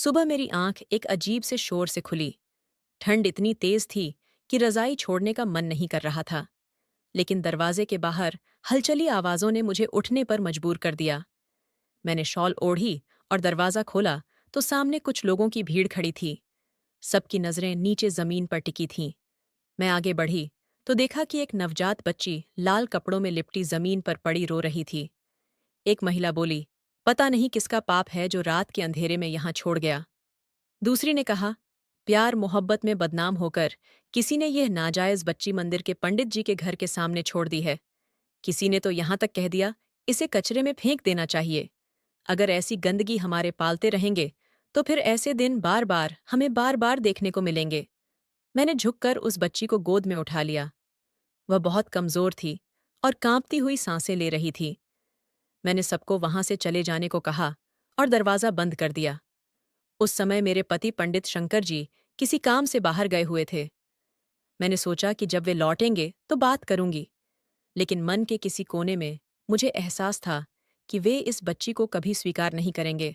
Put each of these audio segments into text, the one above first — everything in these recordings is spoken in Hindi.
सुबह मेरी आंख एक अजीब से शोर से खुली। ठंड इतनी तेज थी कि रजाई छोड़ने का मन नहीं कर रहा था, लेकिन दरवाजे के बाहर हलचली आवाजों ने मुझे उठने पर मजबूर कर दिया। मैंने शॉल ओढ़ी और दरवाजा खोला तो सामने कुछ लोगों की भीड़ खड़ी थी। सबकी नजरें नीचे जमीन पर टिकी थीं। मैं आगे बढ़ी तो देखा कि एक नवजात बच्ची लाल कपड़ों में लिपटी जमीन पर पड़ी रो रही थी। एक महिला बोली, पता नहीं किसका पाप है जो रात के अंधेरे में यहां छोड़ गया। दूसरी ने कहा, प्यार मोहब्बत में बदनाम होकर किसी ने यह नाजायज बच्ची मंदिर के पंडित जी के घर के सामने छोड़ दी है। किसी ने तो यहां तक कह दिया, इसे कचरे में फेंक देना चाहिए। अगर ऐसी गंदगी हमारे पालते रहेंगे तो फिर ऐसे दिन बार बार हमें बार बार देखने को मिलेंगे। मैंने झुककर उस बच्ची को गोद में उठा लिया। वह बहुत कमजोर थी और कांपती हुई सांसें ले रही थी। मैंने सबको वहां से चले जाने को कहा और दरवाजा बंद कर दिया। उस समय मेरे पति पंडित शंकर जी किसी काम से बाहर गए हुए थे। मैंने सोचा कि जब वे लौटेंगे तो बात करूंगी, लेकिन मन के किसी कोने में मुझे एहसास था कि वे इस बच्ची को कभी स्वीकार नहीं करेंगे।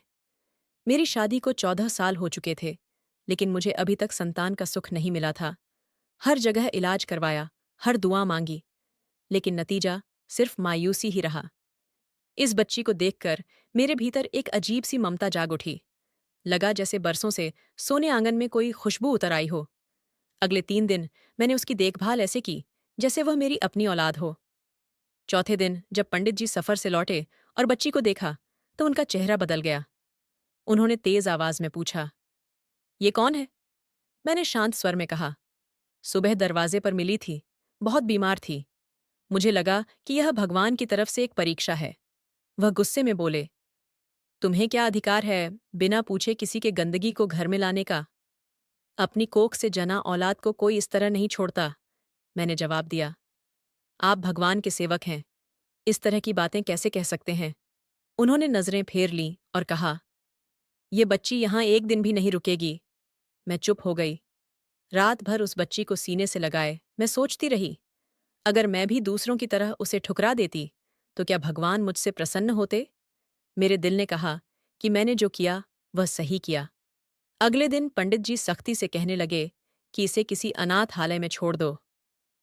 मेरी शादी को 14 साल हो चुके थे, लेकिन मुझे अभी तक संतान का सुख नहीं मिला था। हर जगह इलाज करवाया, हर दुआ मांगी, लेकिन नतीजा सिर्फ मायूसी ही रहा। इस बच्ची को देखकर मेरे भीतर एक अजीब सी ममता जाग उठी। लगा जैसे बरसों से सोने आंगन में कोई खुशबू उतर आई हो। अगले 3 दिन मैंने उसकी देखभाल ऐसे की जैसे वह मेरी अपनी औलाद हो। चौथे दिन जब पंडित जी सफर से लौटे और बच्ची को देखा तो उनका चेहरा बदल गया। उन्होंने तेज आवाज में पूछा, ये कौन है? मैंने शांत स्वर में कहा, सुबह दरवाजे पर मिली थी, बहुत बीमार थी। मुझे लगा कि यह भगवान की तरफ से एक परीक्षा है। वह गुस्से में बोले, तुम्हें क्या अधिकार है बिना पूछे किसी के गंदगी को घर में लाने का? अपनी कोख से जना औलाद को कोई इस तरह नहीं छोड़ता। मैंने जवाब दिया, आप भगवान के सेवक हैं, इस तरह की बातें कैसे कह सकते हैं? उन्होंने नजरें फेर लीं और कहा, ये बच्ची यहां एक दिन भी नहीं रुकेगी। मैं चुप हो गई। रात भर उस बच्ची को सीने से लगाए मैं सोचती रही, अगर मैं भी दूसरों की तरह उसे ठुकरा देती तो क्या भगवान मुझसे प्रसन्न होते? मेरे दिल ने कहा कि मैंने जो किया वह सही किया। अगले दिन पंडित जी सख्ती से कहने लगे कि इसे किसी अनाथालय में छोड़ दो,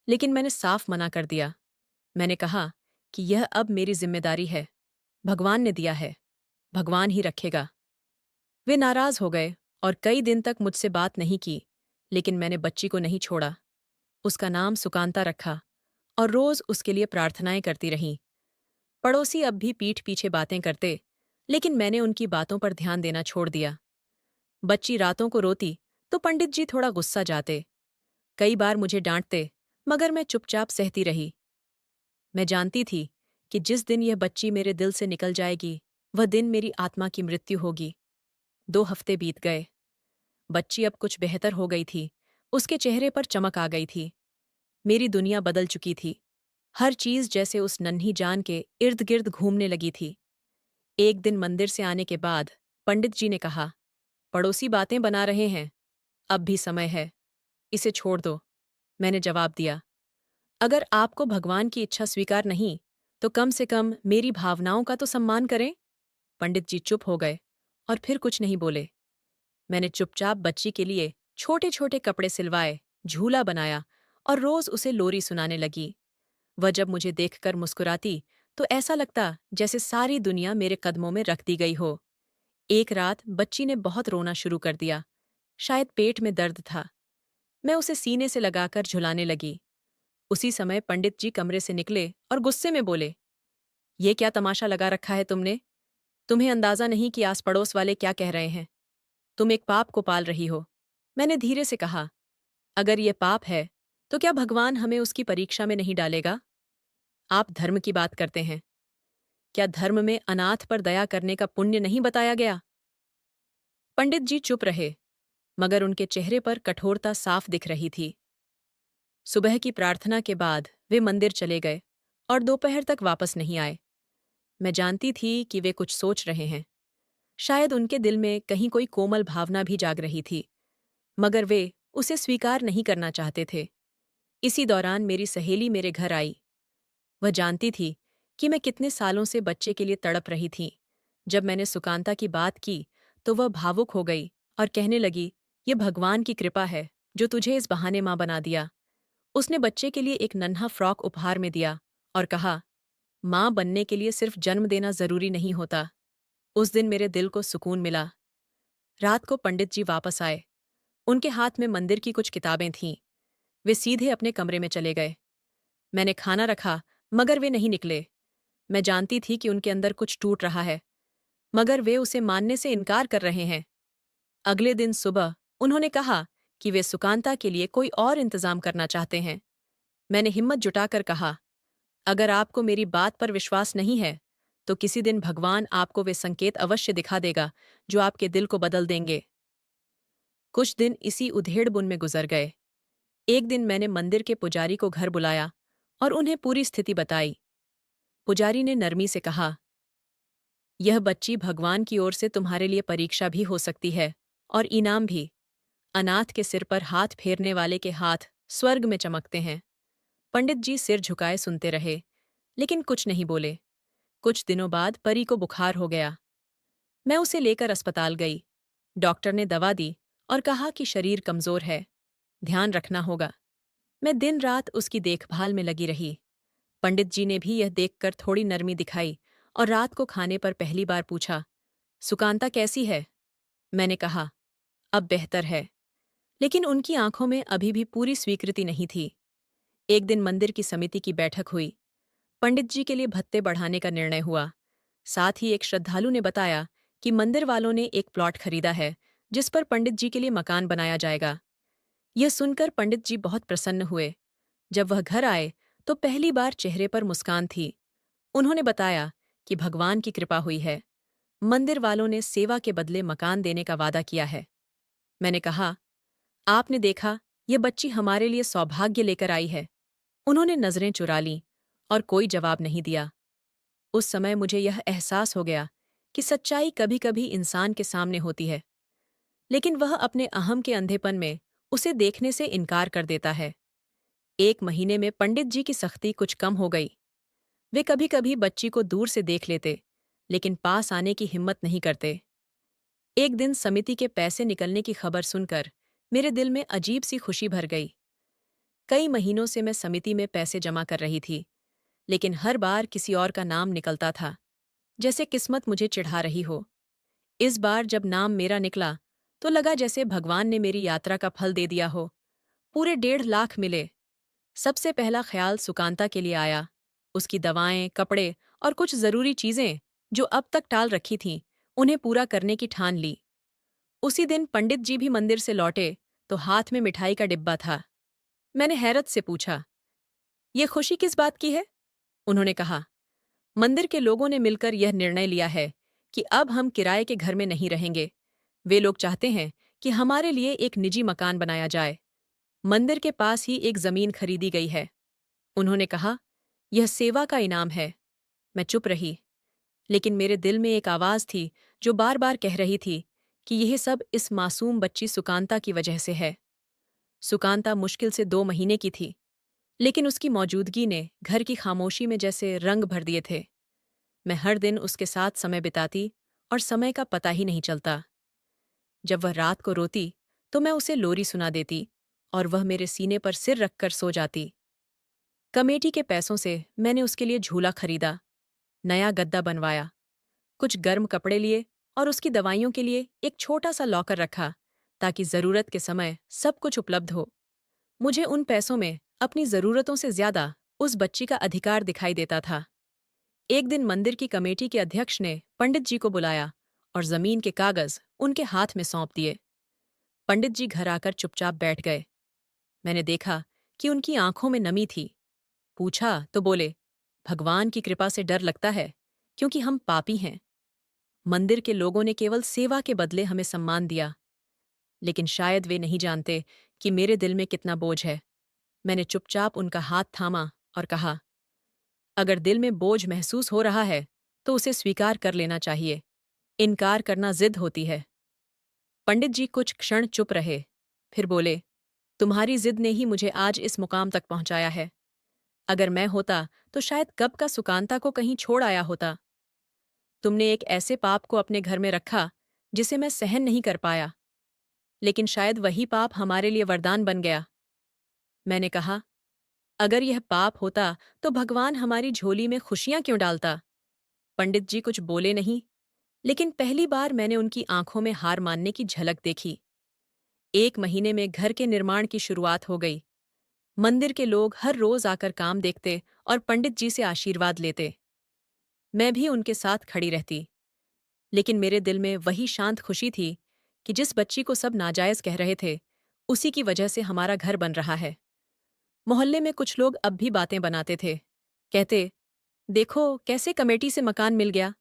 लेकिन मैंने साफ मना कर दिया। मैंने कहा कि यह अब मेरी जिम्मेदारी है। भगवान ने दिया है, भगवान ही रखेगा। वे नाराज हो गए और कई दिन तक मुझसे बात नहीं की, लेकिन मैंने बच्ची को नहीं छोड़ा। उसका नाम सुकांता रखा और रोज उसके लिए प्रार्थनाएं करती रहीं। पड़ोसी अब भी पीठ पीछे बातें करते, लेकिन मैंने उनकी बातों पर ध्यान देना छोड़ दिया। बच्ची रातों को रोती तो पंडित जी थोड़ा गुस्सा जाते। कई बार मुझे डांटते, मगर मैं चुपचाप सहती रही। मैं जानती थी कि जिस दिन यह बच्ची मेरे दिल से निकल जाएगी वह दिन मेरी आत्मा की मृत्यु होगी। 2 हफ्ते बीत गए। बच्ची अब कुछ बेहतर हो गई थी। उसके चेहरे पर चमक आ गई थी। मेरी दुनिया बदल चुकी थी। हर चीज जैसे उस नन्ही जान के इर्द गिर्द घूमने लगी थी। एक दिन मंदिर से आने के बाद पंडित जी ने कहा, पड़ोसी बातें बना रहे हैं, अब भी समय है, इसे छोड़ दो। मैंने जवाब दिया, अगर आपको भगवान की इच्छा स्वीकार नहीं तो कम से कम मेरी भावनाओं का तो सम्मान करें। पंडित जी चुप हो गए और फिर कुछ नहीं बोले। मैंने चुपचाप बच्ची के लिए छोटे छोटे कपड़े सिलवाए, झूला बनाया और रोज उसे लोरी सुनाने लगी। वह जब मुझे देखकर मुस्कुराती तो ऐसा लगता जैसे सारी दुनिया मेरे कदमों में रख दी गई हो। एक रात बच्ची ने बहुत रोना शुरू कर दिया। शायद पेट में दर्द था। मैं उसे सीने से लगाकर झुलाने लगी। उसी समय पंडित जी कमरे से निकले और गुस्से में बोले, ये क्या तमाशा लगा रखा है तुमने? तुम्हें अंदाजा नहीं कि आस पड़ोस वाले क्या कह रहे हैं। तुम एक पाप को पाल रही हो। मैंने धीरे से कहा, अगर ये पाप है तो क्या भगवान हमें उसकी परीक्षा में नहीं डालेगा? आप धर्म की बात करते हैं, क्या धर्म में अनाथ पर दया करने का पुण्य नहीं बताया गया? पंडित जी चुप रहे, मगर उनके चेहरे पर कठोरता साफ दिख रही थी। सुबह की प्रार्थना के बाद वे मंदिर चले गए और दोपहर तक वापस नहीं आए। मैं जानती थी कि वे कुछ सोच रहे हैं। शायद उनके दिल में कहीं कोई कोमल भावना भी जाग रही थी, मगर वे उसे स्वीकार नहीं करना चाहते थे। इसी दौरान मेरी सहेली मेरे घर आई। वह जानती थी कि मैं कितने सालों से बच्चे के लिए तड़प रही थी। जब मैंने सुकांता की बात की तो वह भावुक हो गई और कहने लगी, ये भगवान की कृपा है जो तुझे इस बहाने माँ बना दिया। उसने बच्चे के लिए एक नन्हा फ्रॉक उपहार में दिया और कहा, माँ बनने के लिए सिर्फ जन्म देना जरूरी नहीं होता। उस दिन मेरे दिल को सुकून मिला। रात को पंडित जी वापस आए। उनके हाथ में मंदिर की कुछ किताबें थीं। वे सीधे अपने कमरे में चले गए। मैंने खाना रखा, मगर वे नहीं निकले। मैं जानती थी कि उनके अंदर कुछ टूट रहा है, मगर वे उसे मानने से इनकार कर रहे हैं। अगले दिन सुबह उन्होंने कहा कि वे सुकांता के लिए कोई और इंतजाम करना चाहते हैं। मैंने हिम्मत जुटाकर कहा, अगर आपको मेरी बात पर विश्वास नहीं है, तो किसी दिन भगवान आपको वे संकेत अवश्य दिखा देगा जो आपके दिल को बदल देंगे। कुछ दिन इसी उधेड़-बुन में गुजर गए। एक दिन मैंने मंदिर के पुजारी को घर बुलाया और उन्हें पूरी स्थिति बताई। पुजारी ने नरमी से कहा, यह बच्ची भगवान की ओर से तुम्हारे लिए परीक्षा भी हो सकती है और इनाम भी। अनाथ के सिर पर हाथ फेरने वाले के हाथ स्वर्ग में चमकते हैं। पंडित जी सिर झुकाए सुनते रहे, लेकिन कुछ नहीं बोले। कुछ दिनों बाद परी को बुखार हो गया। मैं उसे लेकर अस्पताल गई। डॉक्टर ने दवा दी और कहा कि शरीर कमजोर है, ध्यान रखना होगा। मैं दिन रात उसकी देखभाल में लगी रही। पंडित जी ने भी यह देखकर थोड़ी नरमी दिखाई और रात को खाने पर पहली बार पूछा, सुकांता कैसी है? मैंने कहा, अब बेहतर है। लेकिन उनकी आंखों में अभी भी पूरी स्वीकृति नहीं थी। एक दिन मंदिर की समिति की बैठक हुई। पंडित जी के लिए भत्ते बढ़ाने का निर्णय हुआ। साथ ही एक श्रद्धालु ने बताया कि मंदिर वालों ने एक प्लॉट खरीदा है जिस पर पंडित जी के लिए मकान बनाया जाएगा। यह सुनकर पंडित जी बहुत प्रसन्न हुए। जब वह घर आए तो पहली बार चेहरे पर मुस्कान थी। उन्होंने बताया कि भगवान की कृपा हुई है। मंदिर वालों ने सेवा के बदले मकान देने का वादा किया है। मैंने कहा, आपने देखा, ये बच्ची हमारे लिए सौभाग्य लेकर आई है। उन्होंने नजरें चुरा लीं और कोई जवाब नहीं दिया। उस समय मुझे यह एहसास हो गया कि सच्चाई कभी-कभी इंसान के सामने होती है, लेकिन वह अपने अहम के अंधेपन में उसे देखने से इनकार कर देता है। एक महीने में पंडित जी की सख्ती कुछ कम हो गई। वे कभी-कभी बच्ची को दूर से देख लेते, लेकिन पास आने की हिम्मत नहीं करते। एक दिन समिति के पैसे निकलने की खबर सुनकर मेरे दिल में अजीब सी खुशी भर गई। कई महीनों से मैं समिति में पैसे जमा कर रही थी, लेकिन हर बार किसी और का नाम निकलता था, जैसे किस्मत मुझे चिढ़ा रही हो। इस बार जब नाम मेरा निकला, तो लगा जैसे भगवान ने मेरी यात्रा का फल दे दिया हो। पूरे 1.5 लाख मिले। सबसे पहला ख्याल सुकांता के लिए आया। उसकी दवाएं, कपड़े और कुछ जरूरी चीजें जो अब तक टाल रखी थीं, उन्हें पूरा करने की ठान ली। उसी दिन पंडित जी भी मंदिर से लौटे तो हाथ में मिठाई का डिब्बा था। मैंने हैरत से पूछा, ये खुशी किस बात की है? उन्होंने कहा, मंदिर के लोगों ने मिलकर यह निर्णय लिया है कि अब हम किराए के घर में नहीं रहेंगे। वे लोग चाहते हैं कि हमारे लिए एक निजी मकान बनाया जाए। मंदिर के पास ही एक जमीन खरीदी गई है। उन्होंने कहा, यह सेवा का इनाम है। मैं चुप रही, लेकिन मेरे दिल में एक आवाज थी जो बार बार कह रही थी कि यह सब इस मासूम बच्ची सुकांता की वजह से है। सुकांता मुश्किल से 2 महीने की थी, लेकिन उसकी मौजूदगी ने घर की खामोशी में जैसे रंग भर दिए थे। मैं हर दिन उसके साथ समय बिताती और समय का पता ही नहीं चलता। जब वह रात को रोती तो मैं उसे लोरी सुना देती और वह मेरे सीने पर सिर रखकर सो जाती। कमेटी के पैसों से मैंने उसके लिए झूला खरीदा, नया गद्दा बनवाया, कुछ गर्म कपड़े लिए और उसकी दवाइयों के लिए एक छोटा सा लॉकर रखा ताकि जरूरत के समय सब कुछ उपलब्ध हो। मुझे उन पैसों में अपनी जरूरतों से ज्यादा उस बच्ची का अधिकार दिखाई देता था। एक दिन मंदिर की कमेटी के अध्यक्ष ने पंडित जी को बुलाया और जमीन के कागज उनके हाथ में सौंप दिए। पंडित जी घर आकर चुपचाप बैठ गए। मैंने देखा कि उनकी आंखों में नमी थी। पूछा तो बोले, भगवान की कृपा से डर लगता है, क्योंकि हम पापी हैं। मंदिर के लोगों ने केवल सेवा के बदले हमें सम्मान दिया, लेकिन शायद वे नहीं जानते कि मेरे दिल में कितना बोझ है। मैंने चुपचाप उनका हाथ थामा और कहा, अगर दिल में बोझ महसूस हो रहा है तो उसे स्वीकार कर लेना चाहिए। इनकार करना जिद होती है। पंडित जी कुछ क्षण चुप रहे, फिर बोले, तुम्हारी जिद ने ही मुझे आज इस मुकाम तक पहुंचाया है। अगर मैं होता तो शायद कब का सुकांता को कहीं छोड़ आया होता। तुमने एक ऐसे पाप को अपने घर में रखा जिसे मैं सहन नहीं कर पाया। लेकिन शायद वही पाप हमारे लिए वरदान बन गया। मैंने कहा, अगर यह पाप होता तो भगवान हमारी झोली में खुशियां क्यों डालता? पंडित जी कुछ बोले नहीं, लेकिन पहली बार मैंने उनकी आंखों में हार मानने की झलक देखी। 1 महीने में घर के निर्माण की शुरुआत हो गई। मंदिर के लोग हर रोज आकर काम देखते और पंडित जी से आशीर्वाद लेते। मैं भी उनके साथ खड़ी रहती, लेकिन मेरे दिल में वही शांत खुशी थी कि जिस बच्ची को सब नाजायज कह रहे थे, उसी की वजह से हमारा घर बन रहा है। मोहल्ले में कुछ लोग अब भी बातें बनाते थे। कहते, देखो कैसे कमेटी से मकान मिल गया,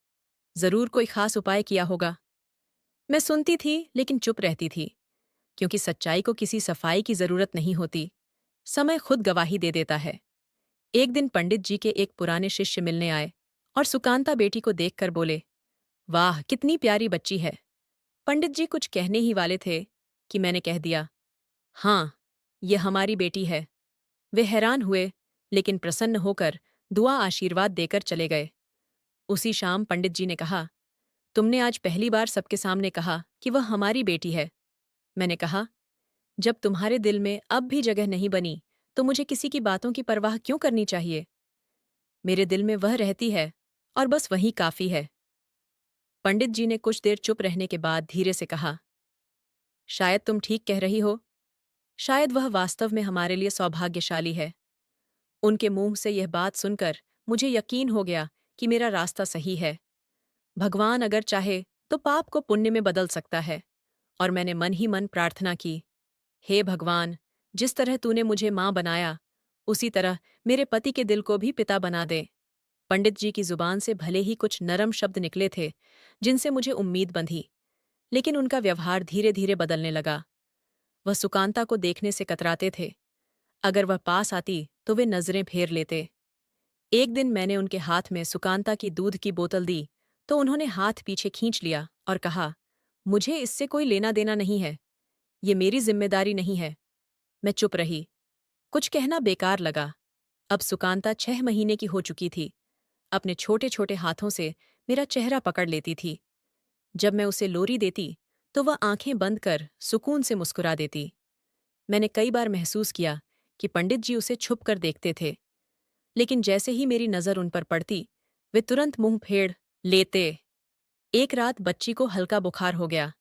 जरूर कोई खास उपाय किया होगा। मैं सुनती थी लेकिन चुप रहती थी, क्योंकि सच्चाई को किसी सफाई की जरूरत नहीं होती, समय खुद गवाही दे देता है। एक दिन पंडित जी के एक पुराने शिष्य मिलने आए और सुकांता बेटी को देखकर बोले, वाह कितनी प्यारी बच्ची है। पंडित जी कुछ कहने ही वाले थे कि मैंने कह दिया, हाँ, ये हमारी बेटी है। वे हैरान हुए, लेकिन प्रसन्न होकर दुआ आशीर्वाद देकर चले गए। उसी शाम पंडित जी ने कहा, तुमने आज पहली बार सबके सामने कहा कि वह हमारी बेटी है। मैंने कहा, जब तुम्हारे दिल में अब भी जगह नहीं बनी, तो मुझे किसी की बातों की परवाह क्यों करनी चाहिए? मेरे दिल में वह रहती है और बस वही काफी है। पंडित जी ने कुछ देर चुप रहने के बाद धीरे से कहा, शायद तुम ठीक कह रही हो। शायद वह वास्तव में हमारे लिए सौभाग्यशाली है। उनके मुंह से यह बात सुनकर मुझे यकीन हो गया कि मेरा रास्ता सही है। भगवान अगर चाहे तो पाप को पुण्य में बदल सकता है। और मैंने मन ही मन प्रार्थना की, हे भगवान, जिस तरह तूने मुझे मां बनाया, उसी तरह मेरे पति के दिल को भी पिता बना दे। पंडित जी की जुबान से भले ही कुछ नरम शब्द निकले थे, जिनसे मुझे उम्मीद बंधी, लेकिन उनका व्यवहार धीरे धीरे बदलने लगा। वह सुकांता को देखने से कतराते थे। अगर वह पास आती तो वे नजरें फेर लेते। एक दिन मैंने उनके हाथ में सुकांता की दूध की बोतल दी, तो उन्होंने हाथ पीछे खींच लिया और कहा, मुझे इससे कोई लेना देना नहीं है, ये मेरी जिम्मेदारी नहीं है। मैं चुप रही। कुछ कहना बेकार लगा। अब सुकांता 6 महीने की हो चुकी थी। अपने छोटे छोटे हाथों से मेरा चेहरा पकड़ लेती थी। जब मैं उसे लोरी देती, तो वह आंखें बंद कर सुकून से मुस्कुरा देती। मैंने कई बार महसूस किया कि पंडित जी उसे छुप कर देखते थे, लेकिन जैसे ही मेरी नजर उन पर पड़ती, वे तुरंत मुंह फेर लेते। एक रात बच्ची को हल्का बुखार हो गया।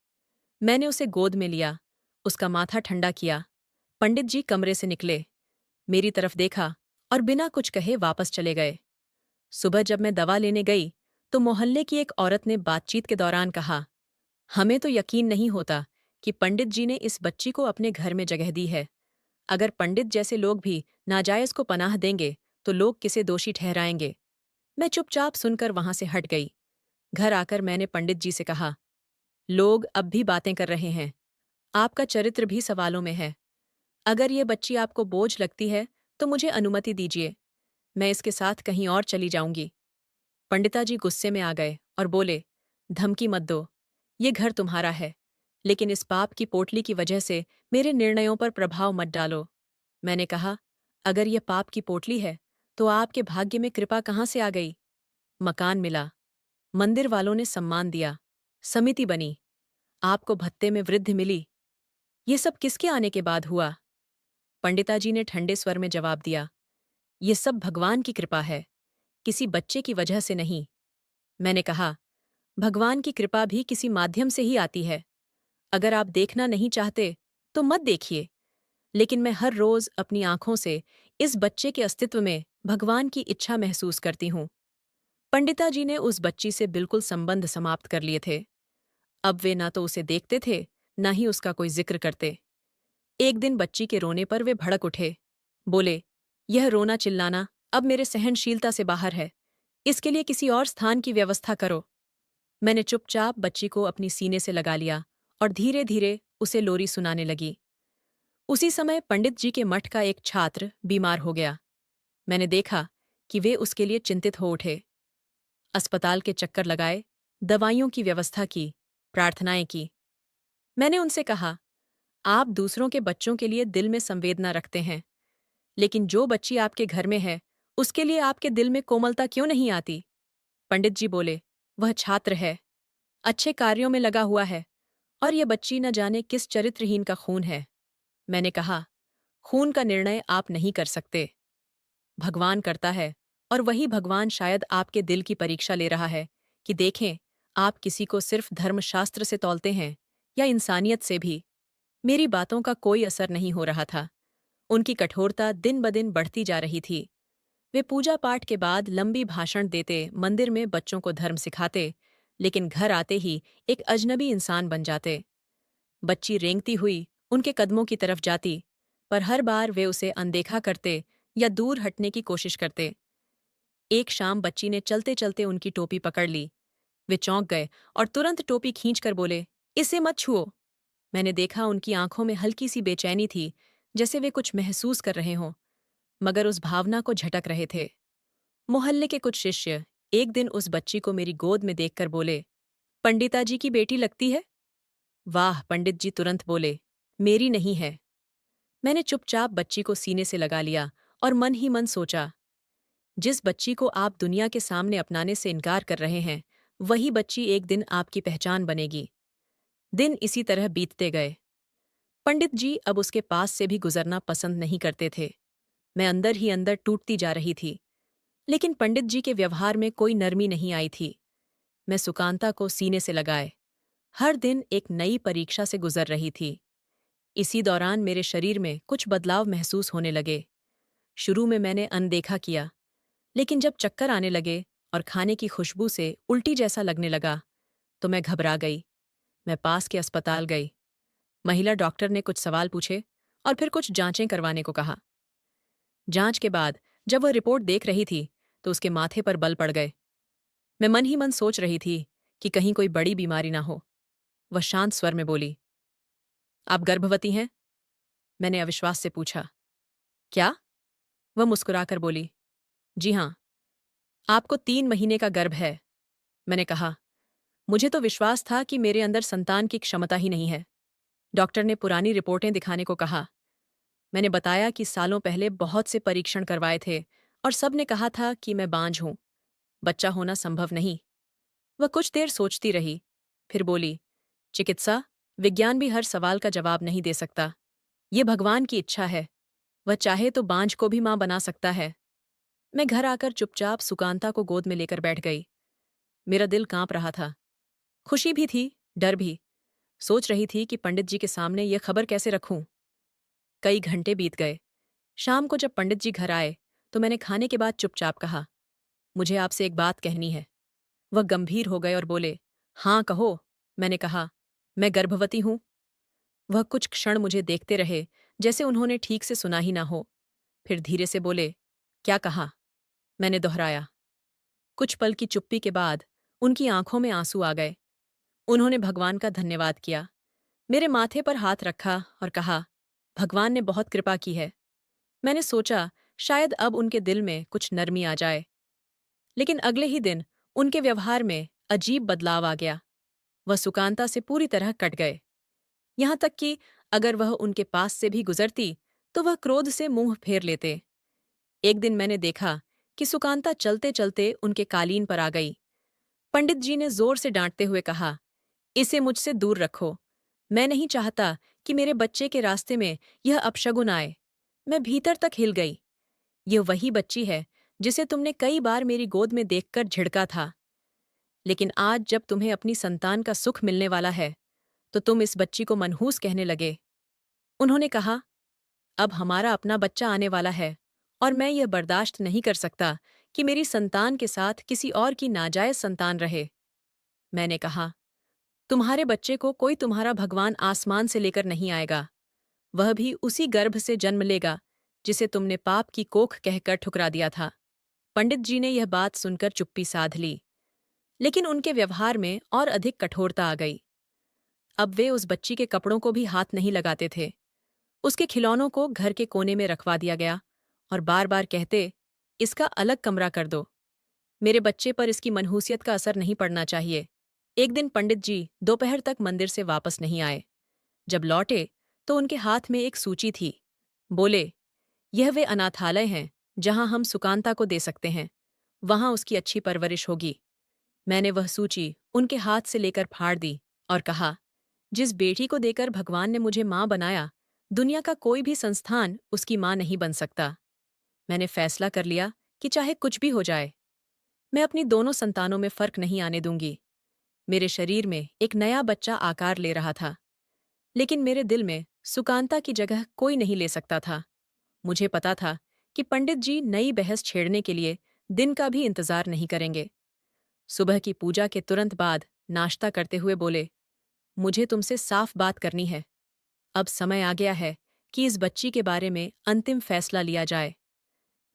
मैंने उसे गोद में लिया, उसका माथा ठंडा किया। पंडित जी कमरे से निकले, मेरी तरफ देखा और बिना कुछ कहे वापस चले गए। सुबह जब मैं दवा लेने गई, तो मोहल्ले की एक औरत ने बातचीत के दौरान कहा, हमें तो यकीन नहीं होता कि पंडित जी ने इस बच्ची को अपने घर में जगह दी है। अगर पंडित जैसे लोग भी नाजायज को पनाह देंगे, तो लोग किसे दोषी ठहराएंगे? मैं चुपचाप सुनकर वहां से हट गई। घर आकर मैंने पंडित जी से कहा, लोग अब भी बातें कर रहे हैं, आपका चरित्र भी सवालों में है। अगर ये बच्ची आपको बोझ लगती है, तो मुझे अनुमति दीजिए, मैं इसके साथ कहीं और चली जाऊंगी। पंडिताजी गुस्से में आ गए और बोले, धमकी मत दो, ये घर तुम्हारा है, लेकिन इस पाप की पोटली की वजह से मेरे निर्णयों पर प्रभाव मत डालो। मैंने कहा, अगर यह पाप की पोटली है, तो आपके भाग्य में कृपा कहाँ से आ गई? मकान मिला, मंदिर वालों ने सम्मान दिया, समिति बनी, आपको भत्ते में वृद्धि मिली। ये सब किसके आने के बाद हुआ? पंडिताजी ने ठंडे स्वर में जवाब दिया, ये सब भगवान की कृपा है, किसी बच्चे की वजह से नहीं। मैंने कहा, भगवान की कृपा भी किसी माध्यम से ही आती है। अगर आप देखना नहीं चाहते, तो मत देखिए, लेकिन मैं हर रोज अपनी आंखों से इस बच्चे के अस्तित्व में भगवान की इच्छा महसूस करती हूँ। पंडिताजी ने उस बच्ची से बिल्कुल संबंध समाप्त कर लिए थे। अब वे ना तो उसे देखते थे, ना ही उसका कोई जिक्र करते। एक दिन बच्ची के रोने पर वे भड़क उठे। बोले, यह रोना चिल्लाना अब मेरे सहनशीलता से बाहर है, इसके लिए किसी और स्थान की व्यवस्था करो। मैंने चुपचाप बच्ची को अपनी सीने से लगा लिया और धीरे धीरे उसे लोरी सुनाने लगी। उसी समय पंडित जी के मठ का एक छात्र बीमार हो गया। मैंने देखा कि वे उसके लिए चिंतित हो उठे। अस्पताल के चक्कर लगाए, दवाइयों की व्यवस्था की, प्रार्थनाएं की। मैंने उनसे कहा, आप दूसरों के बच्चों के लिए दिल में संवेदना रखते हैं, लेकिन जो बच्ची आपके घर में है, उसके लिए आपके दिल में कोमलता क्यों नहीं आती? पंडित जी बोले, वह छात्र है, अच्छे कार्यों में लगा हुआ है, और ये बच्ची न जाने किस चरित्रहीन का खून है। मैंने कहा, खून का निर्णय आप नहीं कर सकते, भगवान करता है। और वही भगवान शायद आपके दिल की परीक्षा ले रहा है कि देखें आप किसी को सिर्फ धर्मशास्त्र से तौलते हैं या इंसानियत से भी। मेरी बातों का कोई असर नहीं हो रहा था। उनकी कठोरता दिन ब दिन बढ़ती जा रही थी। वे पूजा पाठ के बाद लंबी भाषण देते, मंदिर में बच्चों को धर्म सिखाते, लेकिन घर आते ही एक अजनबी इंसान बन जाते। बच्ची रेंगती हुई उनके कदमों की तरफ जाती, पर हर बार वे उसे अनदेखा करते या दूर हटने की कोशिश करते। एक शाम बच्ची ने चलते चलते उनकी टोपी पकड़ ली। वे चौंक गए और तुरंत टोपी खींचकर बोले, इसे मत छुओ। मैंने देखा उनकी आंखों में हल्की सी बेचैनी थी, जैसे वे कुछ महसूस कर रहे हों, मगर उस भावना को झटक रहे थे। मोहल्ले के कुछ शिष्य एक दिन उस बच्ची को मेरी गोद में देखकर बोले, पंडिताजी की बेटी लगती है। वाह, पंडित जी तुरंत बोले, मेरी नहीं है। मैंने चुपचाप बच्ची को सीने से लगा लिया और मन ही मन सोचा, जिस बच्ची को आप दुनिया के सामने अपनाने से इनकार कर रहे हैं, वही बच्ची एक दिन आपकी पहचान बनेगी। दिन इसी तरह बीतते गए। पंडित जी अब उसके पास से भी गुजरना पसंद नहीं करते थे। मैं अंदर ही अंदर टूटती जा रही थी। लेकिन पंडित जी के व्यवहार में कोई नरमी नहीं आई थी। मैं सुकांता को सीने से लगाए हर दिन एक नई परीक्षा से गुजर रही थी। इसी दौरान मेरे शरीर में कुछ बदलाव महसूस होने लगे। शुरू में मैंने अनदेखा किया, लेकिन जब चक्कर आने लगे और खाने की खुशबू से उल्टी जैसा लगने लगा, तो मैं घबरा गई। मैं पास के अस्पताल गई। महिला डॉक्टर ने कुछ सवाल पूछे और फिर कुछ जांचें करवाने को कहा। जांच के बाद जब वह रिपोर्ट देख रही थी, तो उसके माथे पर बल पड़ गए। मैं मन ही मन सोच रही थी कि कहीं कोई बड़ी बीमारी ना हो। वह शांत स्वर में बोली, आप गर्भवती हैं? मैंने अविश्वास से पूछा, क्या? वह मुस्कुराकर बोली, जी हाँ, आपको 3 महीने का गर्भ है। मैंने कहा, मुझे तो विश्वास था कि मेरे अंदर संतान की क्षमता ही नहीं है। डॉक्टर ने पुरानी रिपोर्टें दिखाने को कहा। मैंने बताया कि सालों पहले बहुत से परीक्षण करवाए थे और सब ने कहा था कि मैं बांझ हूं, बच्चा होना संभव नहीं। वह कुछ देर सोचती रही, फिर बोली, चिकित्सा विज्ञान भी हर सवाल का जवाब नहीं दे सकता। ये भगवान की इच्छा है, वह चाहे तो बांझ को भी मां बना सकता है। मैं घर आकर चुपचाप सुकांता को गोद में लेकर बैठ गई। मेरा दिल कांप रहा था, खुशी भी थी, डर भी। सोच रही थी कि पंडित जी के सामने यह खबर कैसे रखूं। कई घंटे बीत गए। शाम को जब पंडित जी घर आए, तो मैंने खाने के बाद चुपचाप कहा, मुझे आपसे एक बात कहनी है। वह गंभीर हो गए और बोले, हाँ कहो। मैंने कहा, मैं गर्भवती हूं। वह कुछ क्षण मुझे देखते रहे, जैसे उन्होंने ठीक से सुना ही ना हो। फिर धीरे से बोले, क्या कहा? मैंने दोहराया। कुछ पल की चुप्पी के बाद उनकी आंखों में आंसू आ गए। उन्होंने भगवान का धन्यवाद किया, मेरे माथे पर हाथ रखा और कहा, भगवान ने बहुत कृपा की है। मैंने सोचा शायद अब उनके दिल में कुछ नरमी आ जाए। लेकिन अगले ही दिन उनके व्यवहार में अजीब बदलाव आ गया। वह सुकांता से पूरी तरह कट गए। यहां तक कि अगर वह उनके पास से भी गुजरती, तो वह क्रोध से मुंह फेर लेते। एक दिन मैंने देखा कि सुकांता चलते चलते उनके कालीन पर आ गई। पंडित जी ने जोर से डांटते हुए कहा, इसे मुझसे दूर रखो। मैं नहीं चाहता कि मेरे बच्चे के रास्ते में यह अपशगुन आए। मैं भीतर तक हिल गई। यह वही बच्ची है जिसे तुमने कई बार मेरी गोद में देखकर झिड़का था। लेकिन आज जब तुम्हें अपनी संतान का सुख मिलने वाला है, तो तुम इस बच्ची को मनहूस कहने लगे। उन्होंने कहा, अब हमारा अपना बच्चा आने वाला है और मैं यह बर्दाश्त नहीं कर सकता कि मेरी संतान के साथ किसी और की नाजायज संतान रहे। मैंने कहा, तुम्हारे बच्चे को कोई तुम्हारा भगवान आसमान से लेकर नहीं आएगा। वह भी उसी गर्भ से जन्म लेगा जिसे तुमने पाप की कोख कहकर ठुकरा दिया था। पंडित जी ने यह बात सुनकर चुप्पी साध ली, लेकिन उनके व्यवहार में और अधिक कठोरता आ गई। अब वे उस बच्ची के कपड़ों को भी हाथ नहीं लगाते थे। उसके खिलौनों को घर के कोने में रखवा दिया गया और बार बार कहते, इसका अलग कमरा कर दो। मेरे बच्चे पर इसकी मनहूसियत का असर नहीं पड़ना चाहिए। एक दिन पंडित जी दोपहर तक मंदिर से वापस नहीं आए। जब लौटे तो उनके हाथ में एक सूची थी। बोले, यह वे अनाथालय हैं जहां हम सुकांता को दे सकते हैं। वहां उसकी अच्छी परवरिश होगी। मैंने वह सूची उनके हाथ से लेकर फाड़ दी और कहा, जिस बेटी को देकर भगवान ने मुझे माँ बनाया, दुनिया का कोई भी संस्थान उसकी माँ नहीं बन सकता। मैंने फैसला कर लिया कि चाहे कुछ भी हो जाए, मैं अपनी दोनों संतानों में फर्क नहीं आने दूंगी। मेरे शरीर में एक नया बच्चा आकार ले रहा था, लेकिन मेरे दिल में सुकांता की जगह कोई नहीं ले सकता था। मुझे पता था कि पंडित जी नई बहस छेड़ने के लिए दिन का भी इंतजार नहीं करेंगे। सुबह की पूजा के तुरंत बाद नाश्ता करते हुए बोले, मुझे तुमसे साफ बात करनी है। अब समय आ गया है कि इस बच्ची के बारे में अंतिम फैसला लिया जाए।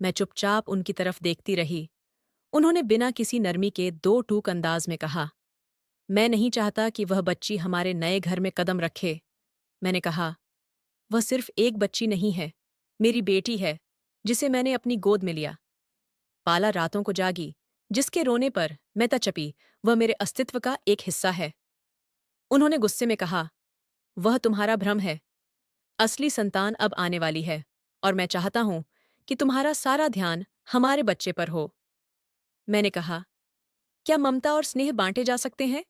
मैं चुपचाप उनकी तरफ देखती रही। उन्होंने बिना किसी नरमी के दो टूक अंदाज में कहा, मैं नहीं चाहता कि वह बच्ची हमारे नए घर में कदम रखे। मैंने कहा, वह सिर्फ एक बच्ची नहीं है, मेरी बेटी है, जिसे मैंने अपनी गोद में लिया, पाला, रातों को जागी, जिसके रोने पर मैं तचपी, वह मेरे अस्तित्व का एक हिस्सा है। उन्होंने गुस्से में कहा, वह तुम्हारा भ्रम है। असली संतान अब आने वाली है, और मैं चाहता हूं कि तुम्हारा सारा ध्यान हमारे बच्चे पर हो। मैंने कहा, क्या ममता और स्नेह बांटे जा सकते हैं?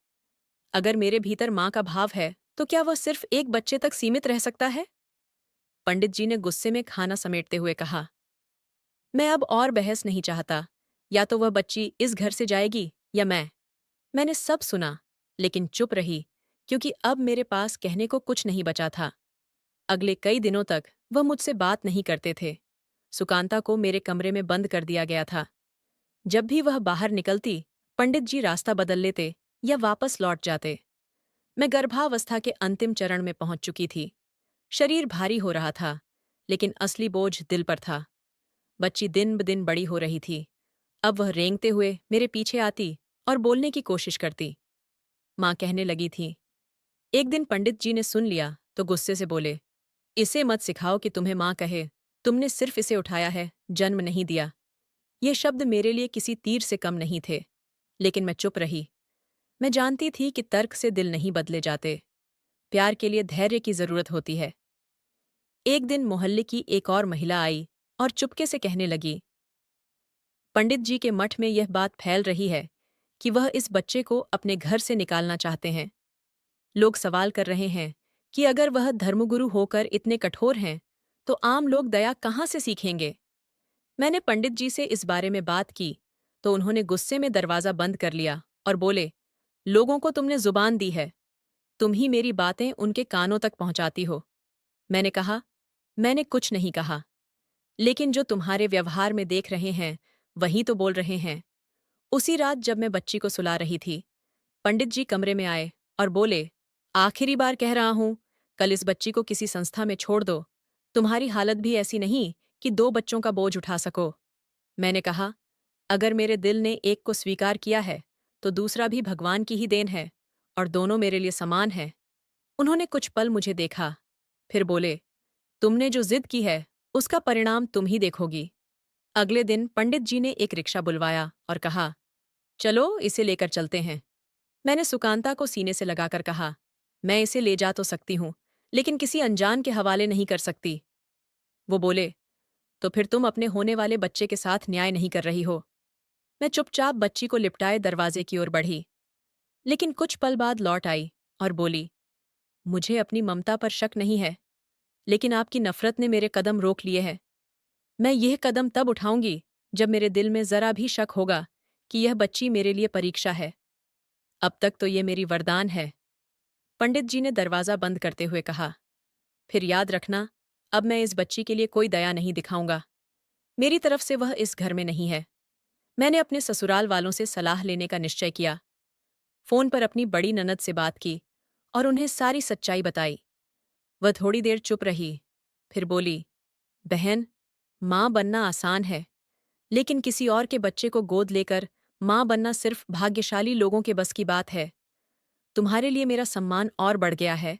अगर मेरे भीतर माँ का भाव है, तो क्या वह सिर्फ एक बच्चे तक सीमित रह सकता है? पंडित जी ने गुस्से में खाना समेटते हुए कहा, मैं अब और बहस नहीं चाहता। या तो वह बच्ची इस घर से जाएगी या मैं। मैंने सब सुना, लेकिन चुप रही, क्योंकि अब मेरे पास कहने को कुछ नहीं बचा था। अगले कई दिनों तक वह मुझसे बात नहीं करते थे। सुकांता को मेरे कमरे में बंद कर दिया गया था। जब भी वह बाहर निकलती, पंडित जी रास्ता बदल लेते या वापस लौट जाते। मैं गर्भावस्था के अंतिम चरण में पहुंच चुकी थी। शरीर भारी हो रहा था, लेकिन असली बोझ दिल पर था। बच्ची दिन ब दिन बड़ी हो रही थी। अब वह रेंगते हुए मेरे पीछे आती और बोलने की कोशिश करती। माँ कहने लगी थी। एक दिन पंडित जी ने सुन लिया तो गुस्से से बोले, इसे मत सिखाओ कि तुम्हें माँ कहे। तुमने सिर्फ इसे उठाया है, जन्म नहीं दिया। ये शब्द मेरे लिए किसी तीर से कम नहीं थे, लेकिन मैं चुप रही। मैं जानती थी कि तर्क से दिल नहीं बदले जाते। प्यार के लिए धैर्य की जरूरत होती है। एक दिन मोहल्ले की एक और महिला आई और चुपके से कहने लगी, पंडित जी के मठ में यह बात फैल रही है कि वह इस बच्चे को अपने घर से निकालना चाहते हैं। लोग सवाल कर रहे हैं कि अगर वह धर्मगुरु होकर इतने कठोर हैं, तो आम लोग दया कहाँ से सीखेंगे। मैंने पंडित जी से इस बारे में बात की, तो उन्होंने गुस्से में दरवाजा बंद कर लिया और बोले, लोगों को तुमने जुबान दी है, तुम ही मेरी बातें उनके कानों तक पहुंचाती हो। मैंने कहा, मैंने कुछ नहीं कहा, लेकिन जो तुम्हारे व्यवहार में देख रहे हैं, वही तो बोल रहे हैं। उसी रात जब मैं बच्ची को सुला रही थी, पंडित जी कमरे में आए और बोले, आखिरी बार कह रहा हूं, कल इस बच्ची को किसी संस्था में छोड़ दो। तुम्हारी हालत भी ऐसी नहीं कि दो बच्चों का बोझ उठा सको। मैंने कहा, अगर मेरे दिल ने एक को स्वीकार किया है, तो दूसरा भी भगवान की ही देन है, और दोनों मेरे लिए समान है। उन्होंने कुछ पल मुझे देखा, फिर बोले, तुमने जो जिद की है, उसका परिणाम तुम ही देखोगी। अगले दिन पंडित जी ने एक रिक्शा बुलवाया और कहा, चलो इसे लेकर चलते हैं। मैंने सुकांता को सीने से लगाकर कहा, मैं इसे ले जा तो सकती हूँ, लेकिन किसी अनजान के हवाले नहीं कर सकती। वो बोले, तो फिर तुम अपने होने वाले बच्चे के साथ न्याय नहीं कर रही हो। मैं चुपचाप बच्ची को लिपटाए दरवाजे की ओर बढ़ी, लेकिन कुछ पल बाद लौट आई और बोली, मुझे अपनी ममता पर शक नहीं है, लेकिन आपकी नफरत ने मेरे कदम रोक लिए हैं। मैं यह कदम तब उठाऊंगी जब मेरे दिल में जरा भी शक होगा कि यह बच्ची मेरे लिए परीक्षा है। अब तक तो ये मेरी वरदान है। पंडित जी ने दरवाजा बंद करते हुए कहा, फिर याद रखना, अब मैं इस बच्ची के लिए कोई दया नहीं दिखाऊंगा। मेरी तरफ से वह इस घर में नहीं है। मैंने अपने ससुराल वालों से सलाह लेने का निश्चय किया। फोन पर अपनी बड़ी ननद से बात की और उन्हें सारी सच्चाई बताई। वह थोड़ी देर चुप रही, फिर बोली, बहन, माँ बनना आसान है, लेकिन किसी और के बच्चे को गोद लेकर माँ बनना सिर्फ भाग्यशाली लोगों के बस की बात है। तुम्हारे लिए मेरा सम्मान और बढ़ गया है।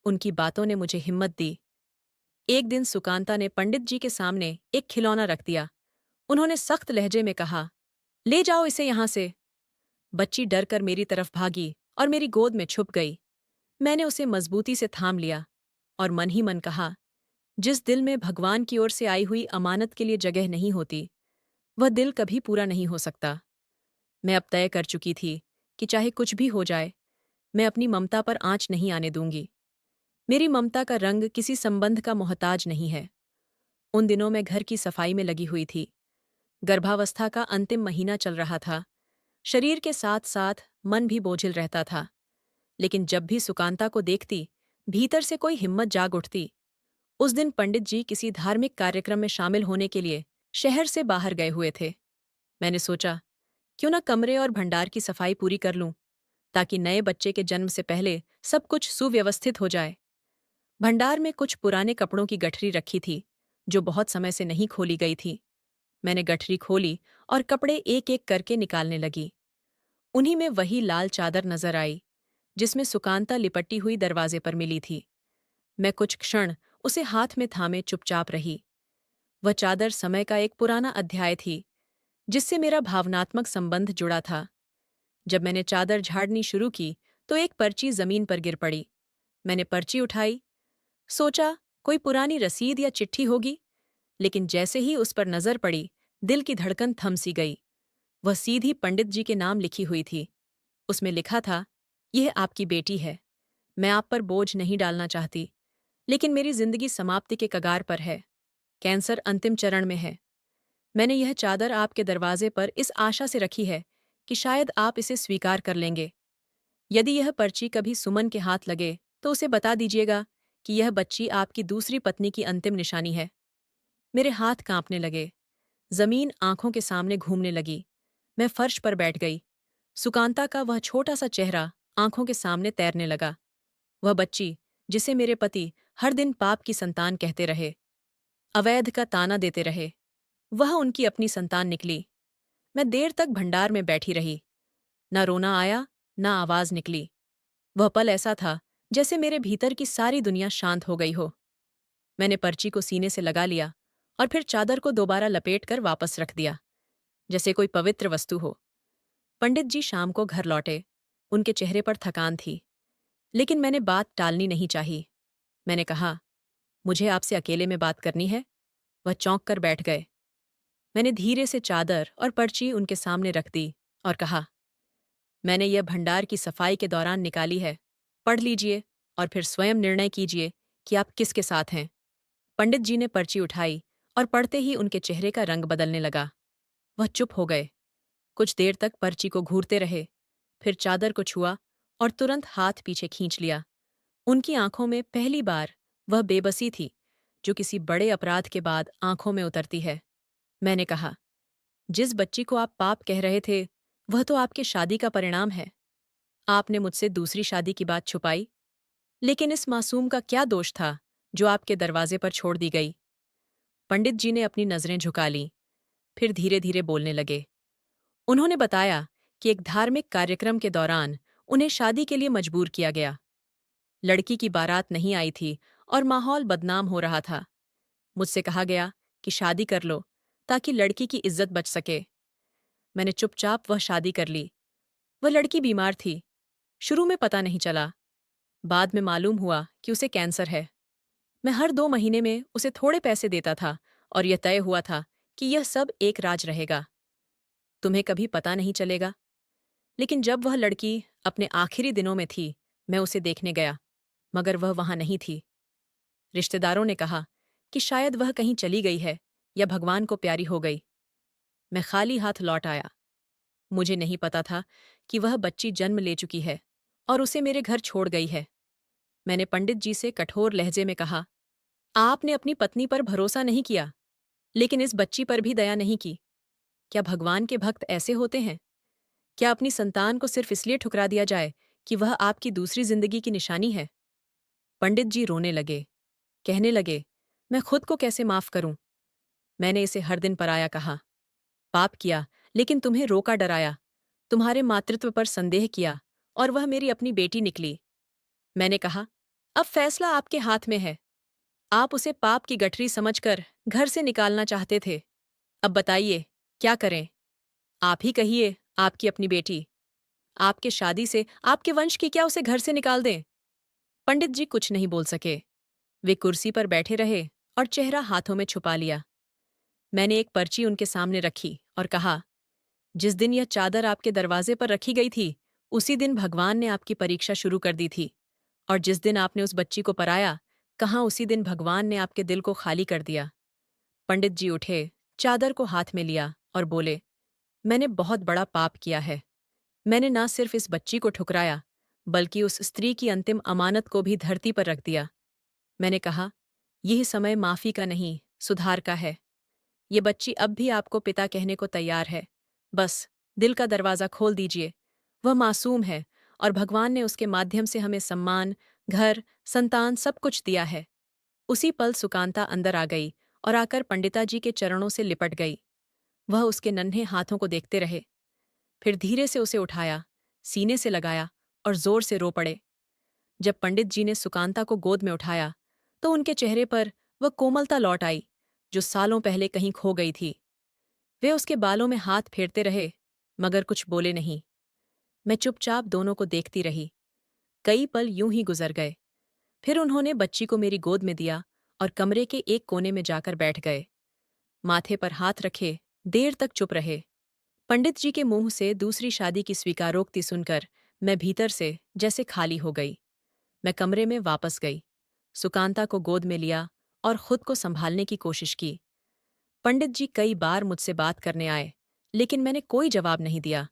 उनकी बातों ने मुझे हिम्मत दी। एक दिन सुकांता ने पंडित जी के सामने एक खिलौना रख दिया। उन्होंने सख्त लहजे में कहा, ले जाओ इसे यहां से। बच्ची डरकर मेरी तरफ भागी और मेरी गोद में छुप गई। मैंने उसे मजबूती से थाम लिया और मन ही मन कहा, जिस दिल में भगवान की ओर से आई हुई अमानत के लिए जगह नहीं होती, वह दिल कभी पूरा नहीं हो सकता। मैं अब तय कर चुकी थी कि चाहे कुछ भी हो जाए, मैं अपनी ममता पर आँच नहीं आने दूंगी। मेरी ममता का रंग किसी संबंध का मोहताज नहीं है। उन दिनों मैं घर की सफाई में लगी हुई थी। गर्भावस्था का अंतिम महीना चल रहा था। शरीर के साथ साथ मन भी बोझिल रहता था। लेकिन जब भी सुकांता को देखती, भीतर से कोई हिम्मत जाग उठती। उस दिन पंडित जी किसी धार्मिक कार्यक्रम में शामिल होने के लिए शहर से बाहर गए हुए थे। मैंने सोचा, क्यों न कमरे और भंडार की सफाई पूरी कर लूं, ताकि नए बच्चे के जन्म से पहले सब कुछ सुव्यवस्थित हो जाए। भंडार में कुछ पुराने कपड़ों की गठरी रखी थी, जो बहुत समय से नहीं खोली गई थी। मैंने गठरी खोली और कपड़े एक एक करके निकालने लगी। उन्हीं में वही लाल चादर नजर आई, जिसमें सुकांता लिपटी हुई दरवाजे पर मिली थी। मैं कुछ क्षण उसे हाथ में थामे चुपचाप रही। वह चादर समय का एक पुराना अध्याय थी, जिससे मेरा भावनात्मक संबंध जुड़ा था। जब मैंने चादर झाड़नी शुरू की, तो एक पर्ची जमीन पर गिर पड़ी। मैंने पर्ची उठाई, सोचा कोई पुरानी रसीद या चिट्ठी होगी, लेकिन जैसे ही उस पर नजर पड़ी, दिल की धड़कन थम सी गई। वह सीधी पंडित जी के नाम लिखी हुई थी। उसमें लिखा था, यह आपकी बेटी है। मैं आप पर बोझ नहीं डालना चाहती, लेकिन मेरी जिंदगी समाप्ति के कगार पर है। कैंसर अंतिम चरण में है। मैंने यह चादर आपके दरवाजे पर इस आशा से रखी है कि शायद आप इसे स्वीकार कर लेंगे। यदि यह पर्ची कभी सुमन के हाथ लगे, तो उसे बता दीजिएगा कि यह बच्ची आपकी दूसरी पत्नी की अंतिम निशानी है। मेरे हाथ कांपने लगे। जमीन आंखों के सामने घूमने लगी। मैं फर्श पर बैठ गई। सुकांता का वह छोटा सा चेहरा आंखों के सामने तैरने लगा। वह बच्ची, जिसे मेरे पति हर दिन पाप की संतान कहते रहे, अवैध का ताना देते रहे, वह उनकी अपनी संतान निकली। मैं देर तक भंडार में बैठी रही। न रोना आया, न आवाज निकली। वह पल ऐसा था जैसे मेरे भीतर की सारी दुनिया शांत हो गई हो। मैंने पर्ची को सीने से लगा लिया और फिर चादर को दोबारा लपेटकर वापस रख दिया, जैसे कोई पवित्र वस्तु हो। पंडित जी शाम को घर लौटे। उनके चेहरे पर थकान थी, लेकिन मैंने बात टालनी नहीं चाही। मैंने कहा, मुझे आपसे अकेले में बात करनी है। वह चौंक कर बैठ गए। मैंने धीरे से चादर और पर्ची उनके सामने रख दी और कहा, मैंने यह भंडार की सफाई के दौरान निकाली है। पढ़ लीजिए और फिर स्वयं निर्णय कीजिए कि आप किसके साथ हैं। पंडित जी ने पर्ची उठाई और पढ़ते ही उनके चेहरे का रंग बदलने लगा। वह चुप हो गए। कुछ देर तक पर्ची को घूरते रहे, फिर चादर को छुआ और तुरंत हाथ पीछे खींच लिया। उनकी आंखों में पहली बार वह बेबसी थी, जो किसी बड़े अपराध के बाद आंखों में उतरती है। मैंने कहा, जिस बच्ची को आप पाप कह रहे थे, वह तो आपके शादी का परिणाम है। आपने मुझसे दूसरी शादी की बात छुपाई, लेकिन इस मासूम का क्या दोष था जो आपके दरवाजे पर छोड़ दी गई। पंडित जी ने अपनी नजरें झुका लीं, फिर धीरे धीरे बोलने लगे। उन्होंने बताया कि एक धार्मिक कार्यक्रम के दौरान उन्हें शादी के लिए मजबूर किया गया। लड़की की बारात नहीं आई थी और माहौल बदनाम हो रहा था। मुझसे कहा गया कि शादी कर लो, ताकि लड़की की इज्जत बच सके। मैंने चुपचाप वह शादी कर ली। वह लड़की बीमार थी। शुरू में पता नहीं चला। बाद में मालूम हुआ कि उसे कैंसर है। मैं हर 2 महीने में उसे थोड़े पैसे देता था और यह तय हुआ था कि यह सब एक राज रहेगा। तुम्हें कभी पता नहीं चलेगा। लेकिन जब वह लड़की अपने आखिरी दिनों में थी, मैं उसे देखने गया, मगर वह वहां नहीं थी। रिश्तेदारों ने कहा कि शायद वह कहीं चली गई है या भगवान को प्यारी हो गई। मैं खाली हाथ लौट आया। मुझे नहीं पता था कि वह बच्ची जन्म ले चुकी है और उसे मेरे घर छोड़ गई है। मैंने पंडित जी से कठोर लहजे में कहा, आपने अपनी पत्नी पर भरोसा नहीं किया, लेकिन इस बच्ची पर भी दया नहीं की। क्या भगवान के भक्त ऐसे होते हैं? क्या अपनी संतान को सिर्फ इसलिए ठुकरा दिया जाए कि वह आपकी दूसरी जिंदगी की निशानी है? पंडित जी रोने लगे, कहने लगे, मैं खुद को कैसे माफ करूं? मैंने इसे हर दिन पराया कहा, पाप किया, लेकिन तुम्हें रोका डराया, तुम्हारे मातृत्व पर संदेह किया और वह मेरी अपनी बेटी निकली। मैंने कहा, अब फैसला आपके हाथ में है। आप उसे पाप की गठरी समझकर घर से निकालना चाहते थे। अब बताइए, क्या करें? आप ही कहिए, आपकी अपनी बेटी। आपके शादी से, आपके वंश की, क्या उसे घर से निकाल दें? पंडित जी कुछ नहीं बोल सके। वे कुर्सी पर बैठे रहे और चेहरा हाथों में छुपा लिया। मैंने एक पर्ची उनके सामने रखी और कहा, जिस दिन यह चादर आपके दरवाजे पर रखी गई थी, उसी दिन भगवान ने आपकी परीक्षा शुरू कर दी थी, और जिस दिन आपने उस बच्ची को पराया, कहाँ उसी दिन भगवान ने आपके दिल को खाली कर दिया। पंडित जी उठे, चादर को हाथ में लिया और बोले, मैंने बहुत बड़ा पाप किया है। मैंने ना सिर्फ इस बच्ची को ठुकराया, बल्कि उस स्त्री की अंतिम अमानत को भी धरती पर रख दिया। मैंने कहा, यह समय माफी का नहीं, सुधार का है। ये बच्ची अब भी आपको पिता कहने को तैयार है। बस दिल का दरवाजा खोल दीजिए। वह मासूम है, और भगवान ने उसके माध्यम से हमें सम्मान, घर, संतान सब कुछ दिया है। उसी पल सुकांता अंदर आ गई और आकर पंडिताजी के चरणों से लिपट गई। वह उसके नन्हे हाथों को देखते रहे, फिर धीरे से उसे उठाया, सीने से लगाया और जोर से रो पड़े। जब पंडित जी ने सुकांता को गोद में उठाया, तो उनके चेहरे पर वह कोमलता लौट आई जो सालों पहले कहीं खो गई थी। वे उसके बालों में हाथ फेरते रहे, मगर कुछ बोले नहीं। मैं चुपचाप दोनों को देखती रही। कई पल यूं ही गुजर गए। फिर उन्होंने बच्ची को मेरी गोद में दिया और कमरे के एक कोने में जाकर बैठ गए। माथे पर हाथ रखे देर तक चुप रहे। पंडित जी के मुंह से दूसरी शादी की स्वीकारोक्ति सुनकर मैं भीतर से जैसे खाली हो गई। मैं कमरे में वापस गई, सुकांता को गोद में लिया और खुद को संभालने की कोशिश की। पंडित जी कई बार मुझसे बात करने आए, लेकिन मैंने कोई जवाब नहीं दिया।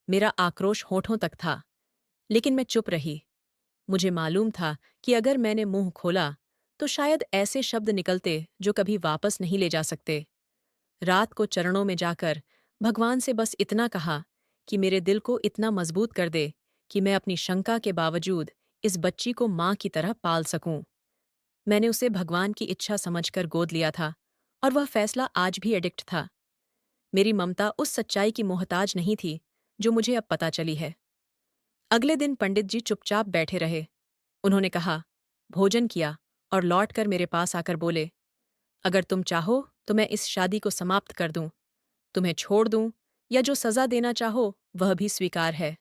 मेरा आक्रोश होठों तक था, लेकिन मैं चुप रही। मुझे मालूम था कि अगर मैंने मुंह खोला, तो शायद ऐसे शब्द निकलते जो कभी वापस नहीं ले जा सकते। रात को चरणों में जाकर भगवान से बस इतना कहा कि मेरे दिल को इतना मजबूत कर दे कि मैं अपनी शंका के बावजूद इस बच्ची को मां की तरह पाल सकूं। मैंने उसे भगवान की इच्छा समझकर गोद लिया था, और वह फैसला आज भी एडिक्ट था। मेरी ममता उस सच्चाई की मोहताज नहीं थी जो मुझे अब पता चली है। अगले दिन पंडित जी चुपचाप बैठे रहे। उन्होंने कहा, भोजन किया और लौटकर मेरे पास आकर बोले, अगर तुम चाहो तो मैं इस शादी को समाप्त कर दूं, तुम्हें छोड़ दूं, या जो सजा देना चाहो वह भी स्वीकार है।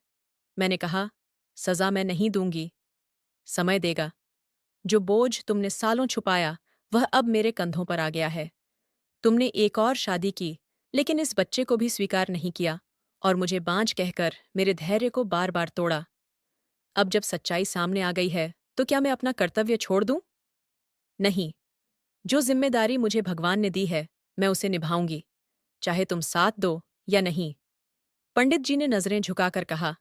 मैंने कहा, सजा मैं नहीं दूंगी, समय देगा। जो बोझ तुमने सालों छुपाया, वह अब मेरे कंधों पर आ गया है। तुमने एक और शादी की, लेकिन इस बच्चे को भी स्वीकार नहीं किया और मुझे बांझ कहकर मेरे धैर्य को बार बार तोड़ा। अब जब सच्चाई सामने आ गई है, तो क्या मैं अपना कर्तव्य छोड़ दूं? नहीं। जो जिम्मेदारी मुझे भगवान ने दी है, मैं उसे निभाऊंगी, चाहे तुम साथ दो या नहीं। पंडित जी ने नजरें झुकाकर कहा,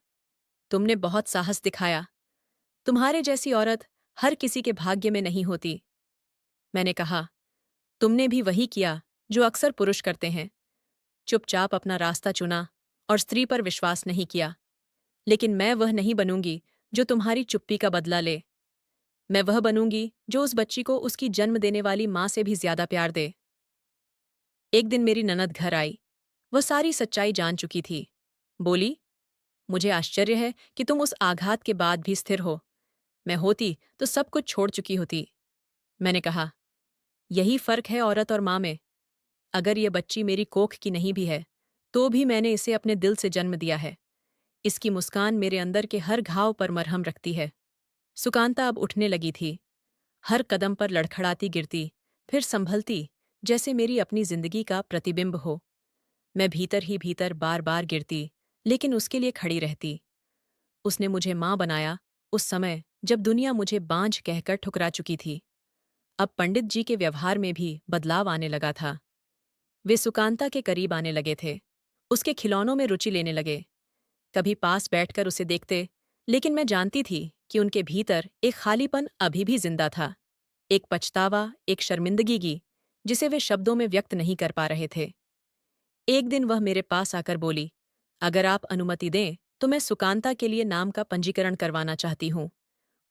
तुमने बहुत साहस दिखाया। तुम्हारे जैसी औरत हर किसी के भाग्य में नहीं होती। मैंने कहा, तुमने भी वही किया जो अक्सर पुरुष करते हैं, चुपचाप अपना रास्ता चुना और स्त्री पर विश्वास नहीं किया। लेकिन मैं वह नहीं बनूंगी जो तुम्हारी चुप्पी का बदला ले। मैं वह बनूंगी जो उस बच्ची को उसकी जन्म देने वाली मां से भी ज्यादा प्यार दे। एक दिन मेरी ननद घर आई। वह सारी सच्चाई जान चुकी थी। बोली, मुझे आश्चर्य है कि तुम उस आघात के बाद भी स्थिर हो। मैं होती तो सब कुछ छोड़ चुकी होती। मैंने कहा, यही फर्क है औरत और मां में। अगर ये बच्ची मेरी कोख की नहीं भी है, तो भी मैंने इसे अपने दिल से जन्म दिया है। इसकी मुस्कान मेरे अंदर के हर घाव पर मरहम रखती है। सुकांता अब उठने लगी थी, हर कदम पर लड़खड़ाती गिरती, फिर संभलती, जैसे मेरी अपनी जिंदगी का प्रतिबिंब हो। मैं भीतर ही भीतर बार बार गिरती, लेकिन उसके लिए खड़ी रहती। उसने मुझे मां बनाया, उस समय जब दुनिया मुझे बांझ कहकर ठुकरा चुकी थी। अब पंडित जी के व्यवहार में भी बदलाव आने लगा था। वे सुकांता के करीब आने लगे थे, उसके खिलौनों में रुचि लेने लगे। कभी पास बैठकर उसे देखते, लेकिन मैं जानती थी कि उनके भीतर एक खालीपन अभी भी जिंदा था, एक पछतावा, एक शर्मिंदगी की, जिसे वे शब्दों में व्यक्त नहीं कर पा रहे थे। एक दिन वह मेरे पास आकर बोली, अगर आप अनुमति दें तो मैं सुकांता के लिए नाम का पंजीकरण करवाना चाहती हूँ।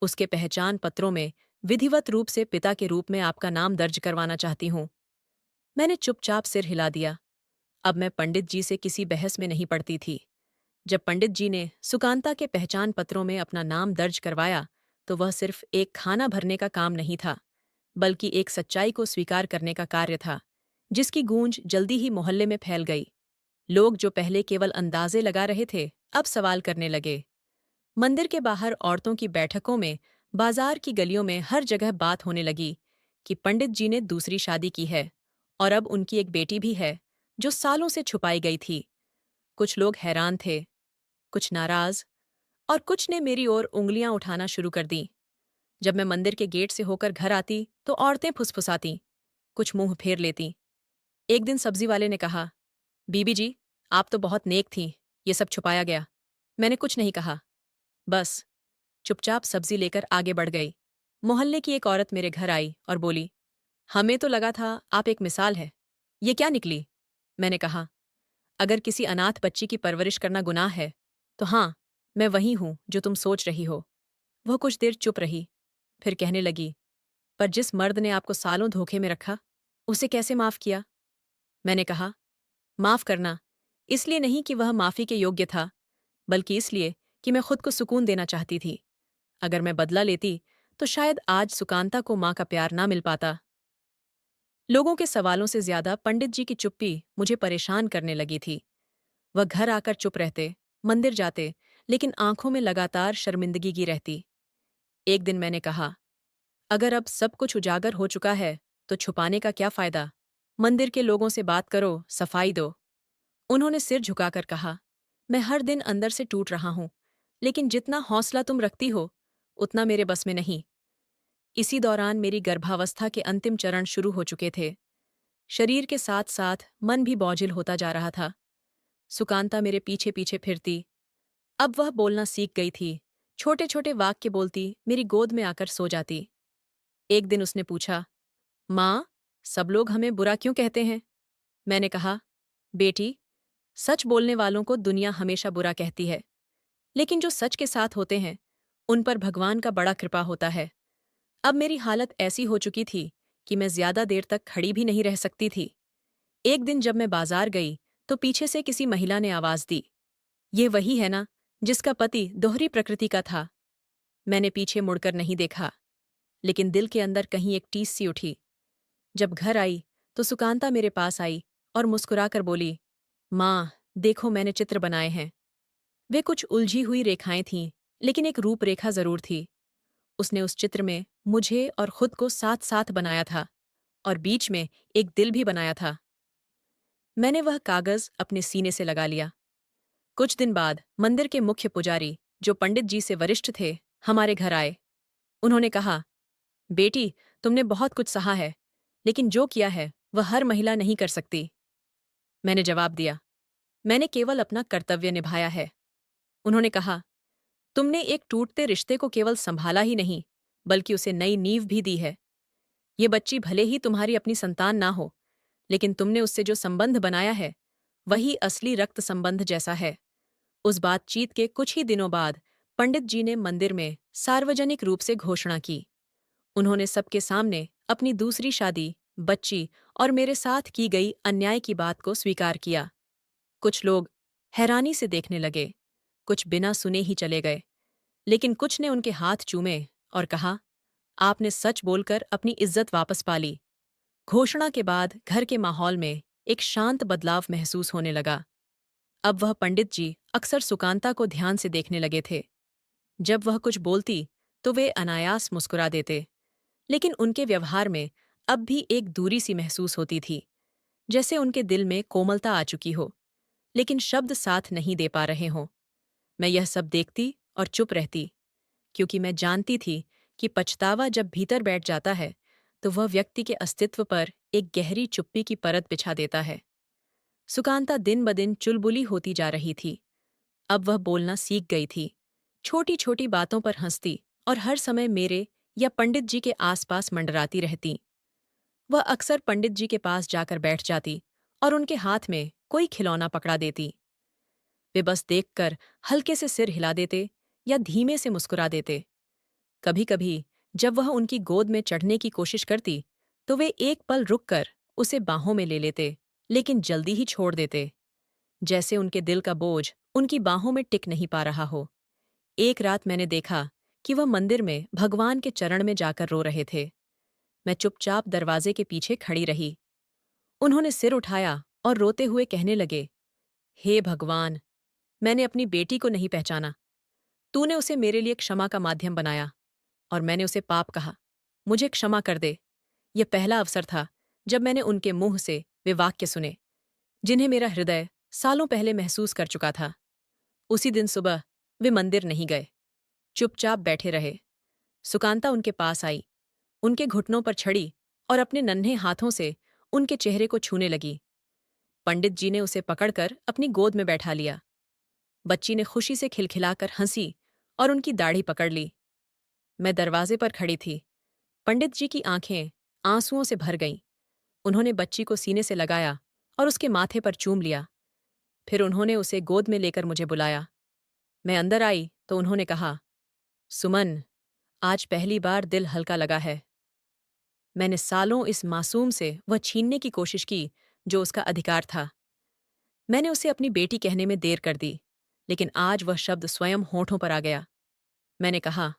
उसके पहचान पत्रों में विधिवत रूप से पिता के रूप में आपका नाम दर्ज करवाना चाहती हूँ। मैंने चुपचाप सिर हिला दिया। अब मैं पंडित जी से किसी बहस में नहीं पड़ती थी। जब पंडित जी ने सुकांता के पहचान पत्रों में अपना नाम दर्ज करवाया, तो वह सिर्फ एक खाना भरने का काम नहीं था, बल्कि एक सच्चाई को स्वीकार करने का कार्य था, जिसकी गूंज जल्दी ही मोहल्ले में फैल गई। लोग जो पहले केवल अंदाजे लगा रहे थे, अब सवाल करने लगे। मंदिर के बाहर औरतों की बैठकों में, बाजार की गलियों में हर जगह बात होने लगी कि पंडित जी ने दूसरी शादी की है, और अब उनकी एक बेटी भी है जो सालों से छुपाई गई थी। कुछ लोग हैरान थे, कुछ नाराज, और कुछ ने मेरी ओर उंगलियां उठाना शुरू कर दी। जब मैं मंदिर के गेट से होकर घर आती तो औरतें फुसफुसाती, कुछ मुंह फेर लेती। एक दिन सब्जी वाले ने कहा, बीबी जी, आप तो बहुत नेक थीं, ये सब छुपाया गया। मैंने कुछ नहीं कहा, बस चुपचाप सब्जी लेकर आगे बढ़ गई। मोहल्ले की एक औरत मेरे घर आई और बोली, हमें तो लगा था आप एक मिसाल है, ये क्या निकली? मैंने कहा, अगर किसी अनाथ बच्ची की परवरिश करना गुनाह है, तो हाँ, मैं वही हूं जो तुम सोच रही हो। वह कुछ देर चुप रही, फिर कहने लगी, पर जिस मर्द ने आपको सालों धोखे में रखा, उसे कैसे माफ किया? मैंने कहा, माफ करना, इसलिए नहीं कि वह माफी के योग्य था, बल्कि इसलिए कि मैं खुद को सुकून देना चाहती थी। अगर मैं बदला लेती, तो शायद आज सुकांता को माँ का प्यार ना मिल पाता। लोगों के सवालों से ज्यादा पंडित जी की चुप्पी मुझे परेशान करने लगी थी। वह घर आकर चुप रहते, मंदिर जाते, लेकिन आंखों में लगातार शर्मिंदगी की रहती। एक दिन मैंने कहा, अगर अब सब कुछ उजागर हो चुका है, तो छुपाने का क्या फायदा? मंदिर के लोगों से बात करो, सफाई दो। उन्होंने सिर झुकाकर कहा, मैं हर दिन अंदर से टूट रहा हूं, लेकिन जितना हौसला तुम रखती हो, उतना मेरे बस में नहीं। इसी दौरान मेरी गर्भावस्था के अंतिम चरण शुरू हो चुके थे। शरीर के साथ साथ मन भी बोझिल होता जा रहा था। सुकांता मेरे पीछे पीछे फिरती। अब वह बोलना सीख गई थी। छोटे छोटे वाक्य बोलती, मेरी गोद में आकर सो जाती। एक दिन उसने पूछा, माँ, सब लोग हमें बुरा क्यों कहते हैं? मैंने कहा, बेटी, सच बोलने वालों को दुनिया हमेशा बुरा कहती है, लेकिन जो सच के साथ होते हैं, उन पर भगवान का बड़ा कृपा होता है। अब मेरी हालत ऐसी हो चुकी थी कि मैं ज्यादा देर तक खड़ी भी नहीं रह सकती थी। एक दिन जब मैं बाजार गई, तो पीछे से किसी महिला ने आवाज दी, ये वही है ना, जिसका पति दोहरी प्रकृति का था? मैंने पीछे मुड़कर नहीं देखा, लेकिन दिल के अंदर कहीं एक टीस सी उठी। जब घर आई, तो सुकांता मेरे पास आई और मुस्कुराकर बोली, माँ, देखो मैंने चित्र बनाए हैं। वे कुछ उलझी हुई रेखाएं थीं, लेकिन एक रूपरेखा जरूर थी। उसने उस चित्र में मुझे और खुद को साथ साथ बनाया था, और बीच में एक दिल भी बनाया था। मैंने वह कागज अपने सीने से लगा लिया। कुछ दिन बाद मंदिर के मुख्य पुजारी, जो पंडित जी से वरिष्ठ थे, हमारे घर आए। उन्होंने कहा, बेटी, तुमने बहुत कुछ सहा है, लेकिन जो किया है वह हर महिला नहीं कर सकती। मैंने जवाब दिया, मैंने केवल अपना कर्तव्य निभाया है। उन्होंने कहा, तुमने एक टूटते रिश्ते को केवल संभाला ही नहीं, बल्कि उसे नई नींव भी दी है। ये बच्ची भले ही तुम्हारी अपनी संतान ना हो, लेकिन तुमने उससे जो संबंध बनाया है, वही असली रक्त संबंध जैसा है। उस बातचीत के कुछ ही दिनों बाद पंडित जी ने मंदिर में सार्वजनिक रूप से घोषणा की। उन्होंने सबके सामने अपनी दूसरी शादी, बच्ची और मेरे साथ की गई अन्याय की बात को स्वीकार किया। कुछ लोग हैरानी से देखने लगे, कुछ बिना सुने ही चले गए, लेकिन कुछ ने उनके हाथ चूमे और कहा, आपने सच बोलकर अपनी इज्जत वापस पा ली। घोषणा के बाद घर के माहौल में एक शांत बदलाव महसूस होने लगा। अब वह पंडित जी अक्सर सुकांता को ध्यान से देखने लगे थे। जब वह कुछ बोलती, तो वे अनायास मुस्कुरा देते, लेकिन उनके व्यवहार में अब भी एक दूरी सी महसूस होती थी, जैसे उनके दिल में कोमलता आ चुकी हो, लेकिन शब्द साथ नहीं दे पा रहे हों। मैं यह सब देखती और चुप रहती, क्योंकि मैं जानती थी कि पछतावा जब भीतर बैठ जाता है, तो वह व्यक्ति के अस्तित्व पर एक गहरी चुप्पी की परत बिछा देता है। सुकांता दिन ब दिन चुलबुली होती जा रही थी। अब वह बोलना सीख गई थी, छोटी छोटी बातों पर हंसती और हर समय मेरे या पंडित जी के आसपास मंडराती रहती। वह अक्सर पंडित जी के पास जाकर बैठ जाती और उनके हाथ में कोई खिलौना पकड़ा देती। वे बस देखकर हल्के से सिर हिला देते या धीमे से मुस्कुरा देते। कभी कभी जब वह उनकी गोद में चढ़ने की कोशिश करती, तो वे एक पल रुककर उसे बाहों में ले लेते, लेकिन जल्दी ही छोड़ देते, जैसे उनके दिल का बोझ उनकी बाहों में टिक नहीं पा रहा हो। एक रात मैंने देखा कि वह मंदिर में भगवान के चरण में जाकर रो रहे थे। मैं चुपचाप दरवाजे के पीछे खड़ी रही। उन्होंने सिर उठाया और रोते हुए कहने लगे, हे भगवान, मैंने अपनी बेटी को नहीं पहचाना। तूने उसे मेरे लिए क्षमा का माध्यम बनाया, और मैंने उसे पाप कहा। मुझे क्षमा कर दे। यह पहला अवसर था जब मैंने उनके मुंह से वे वाक्य सुने, जिन्हें मेरा हृदय सालों पहले महसूस कर चुका था। उसी दिन सुबह वे मंदिर नहीं गए, चुपचाप बैठे रहे। सुकांता उनके पास आई, उनके घुटनों पर छड़ी और अपने नन्हे हाथों से उनके चेहरे को छूने लगी। पंडित जी ने उसे पकड़कर अपनी गोद में बैठा लिया। बच्ची ने खुशी से खिलखिलाकर हंसी और उनकी दाढ़ी पकड़ ली। मैं दरवाजे पर खड़ी थी। पंडित जी की आंखें आंसुओं से भर गईं। उन्होंने बच्ची को सीने से लगाया और उसके माथे पर चूम लिया। फिर उन्होंने उसे गोद में लेकर मुझे बुलाया। मैं अंदर आई तो उन्होंने कहा, सुमन, आज पहली बार दिल हल्का लगा है। मैंने सालों इस मासूम से वह छीनने की कोशिश की जो उसका अधिकार था। मैंने उसे अपनी बेटी कहने में देर कर दी, लेकिन आज वह शब्द स्वयं होठों पर आ गया। मैंने कहा,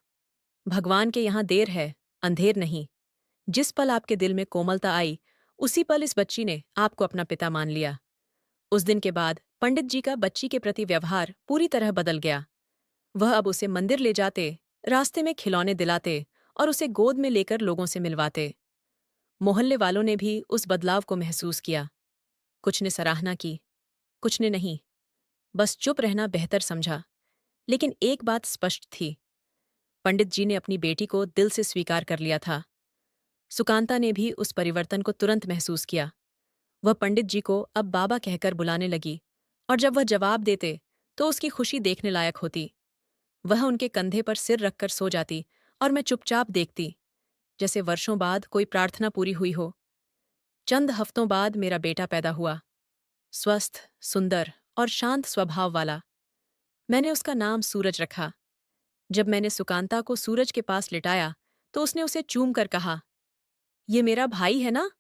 भगवान के यहाँ देर है, अंधेर नहीं। जिस पल आपके दिल में कोमलता आई, उसी पल इस बच्ची ने आपको अपना पिता मान लिया। उस दिन के बाद पंडित जी का बच्ची के प्रति व्यवहार पूरी तरह बदल गया। वह अब उसे मंदिर ले जाते, रास्ते में खिलौने दिलाते और उसे गोद में लेकर लोगों से मिलवाते। मोहल्ले वालों ने भी उस बदलाव को महसूस किया। कुछ ने सराहना की, कुछ ने नहीं, बस चुप रहना बेहतर समझा। लेकिन एक बात स्पष्ट थी, पंडित जी ने अपनी बेटी को दिल से स्वीकार कर लिया था। सुकांता ने भी उस परिवर्तन को तुरंत महसूस किया। वह पंडित जी को अब बाबा कहकर बुलाने लगी, और जब वह जवाब देते तो उसकी खुशी देखने लायक होती। वह उनके कंधे पर सिर रखकर सो जाती और मैं चुपचाप देखती, जैसे वर्षों बाद कोई प्रार्थना पूरी हुई हो। चंद हफ्तों बाद मेरा बेटा पैदा हुआ, स्वस्थ, सुंदर और शांत स्वभाव वाला। मैंने उसका नाम सूरज रखा। जब मैंने सुकांता को सूरज के पास लिटाया तो उसने उसे चूम कर कहा, ये मेरा भाई है ना?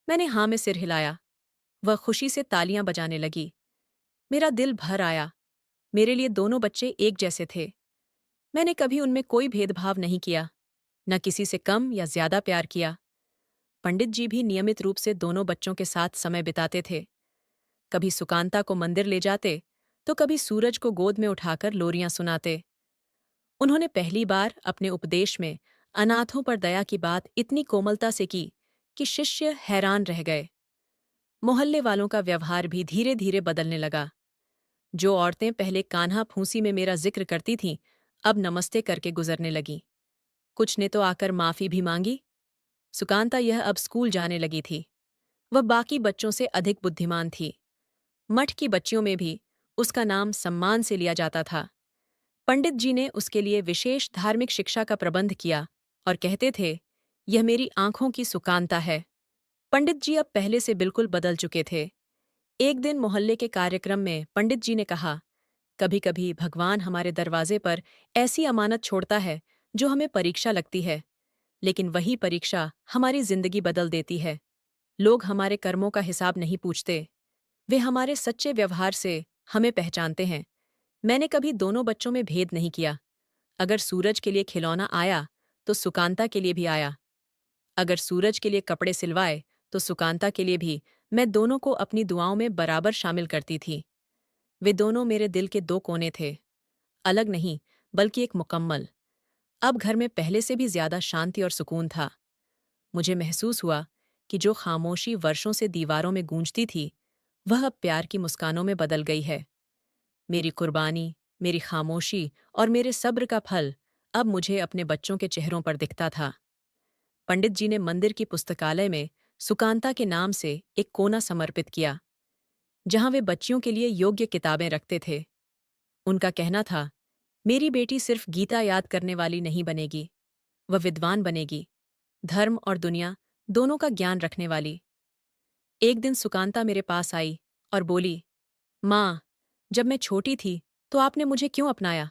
मैंने हाँ में सिर हिलाया। वह खुशी से तालियां बजाने लगी। मेरा दिल भर आया। मेरे लिए दोनों बच्चे एक जैसे थे। मैंने कभी उनमें कोई भेदभाव नहीं किया, न किसी से कम या ज्यादा प्यार किया। पंडित जी भी नियमित रूप से दोनों बच्चों के साथ समय बिताते थे। कभी सुकांता को मंदिर ले जाते, तो कभी सूरज को गोद में उठाकर लोरियां सुनाते। उन्होंने पहली बार अपने उपदेश में अनाथों पर दया की बात इतनी कोमलता से की कि शिष्य हैरान रह गए। मोहल्ले वालों का व्यवहार भी धीरे धीरे बदलने लगा। जो औरतें पहले कान्हा फूंसी में मेरा जिक्र करती थीं, अब नमस्ते करके गुजरने लगीं। कुछ ने तो आकर माफी भी मांगी। सुकांता यह अब स्कूल जाने लगी थी। वह बाकी बच्चों से अधिक बुद्धिमान थी। मठ की बच्चियों में भी उसका नाम सम्मान से लिया जाता था। पंडित जी ने उसके लिए विशेष धार्मिक शिक्षा का प्रबंध किया और कहते थे, यह मेरी आंखों की सुकांता है। पंडित जी अब पहले से बिल्कुल बदल चुके थे। एक दिन मोहल्ले के कार्यक्रम में पंडित जी ने कहा, कभी कभी भगवान हमारे दरवाजे पर ऐसी अमानत छोड़ता है जो हमें परीक्षा लगती है, लेकिन वही परीक्षा हमारी जिंदगी बदल देती है। लोग हमारे कर्मों का हिसाब नहीं पूछते, वे हमारे सच्चे व्यवहार से हमें पहचानते हैं। मैंने कभी दोनों बच्चों में भेद नहीं किया। अगर सूरज के लिए खिलौना आया तो सुकांता के लिए भी आया। अगर सूरज के लिए कपड़े सिलवाए तो सुकांता के लिए भी। मैं दोनों को अपनी दुआओं में बराबर शामिल करती थी। वे दोनों मेरे दिल के दो कोने थे, अलग नहीं बल्कि एक मुकम्मल। अब घर में पहले से भी ज्यादा शांति और सुकून था। मुझे महसूस हुआ कि जो खामोशी वर्षों से दीवारों में गूंजती थी, वह अब प्यार की मुस्कानों में बदल गई है। मेरी कुर्बानी, मेरी खामोशी और मेरे सब्र का फल अब मुझे अपने बच्चों के चेहरों पर दिखता था। पंडित जी ने मंदिर की पुस्तकालय में सुकांता के नाम से एक कोना समर्पित किया, जहां वे बच्चियों के लिए योग्य किताबें रखते थे। उनका कहना था, मेरी बेटी सिर्फ गीता याद करने वाली नहीं बनेगी, वह विद्वान बनेगी, धर्म और दुनिया दोनों का ज्ञान रखने वाली। एक दिन सुकांता मेरे पास आई और बोली, माँ, जब मैं छोटी थी तो आपने मुझे क्यों अपनाया?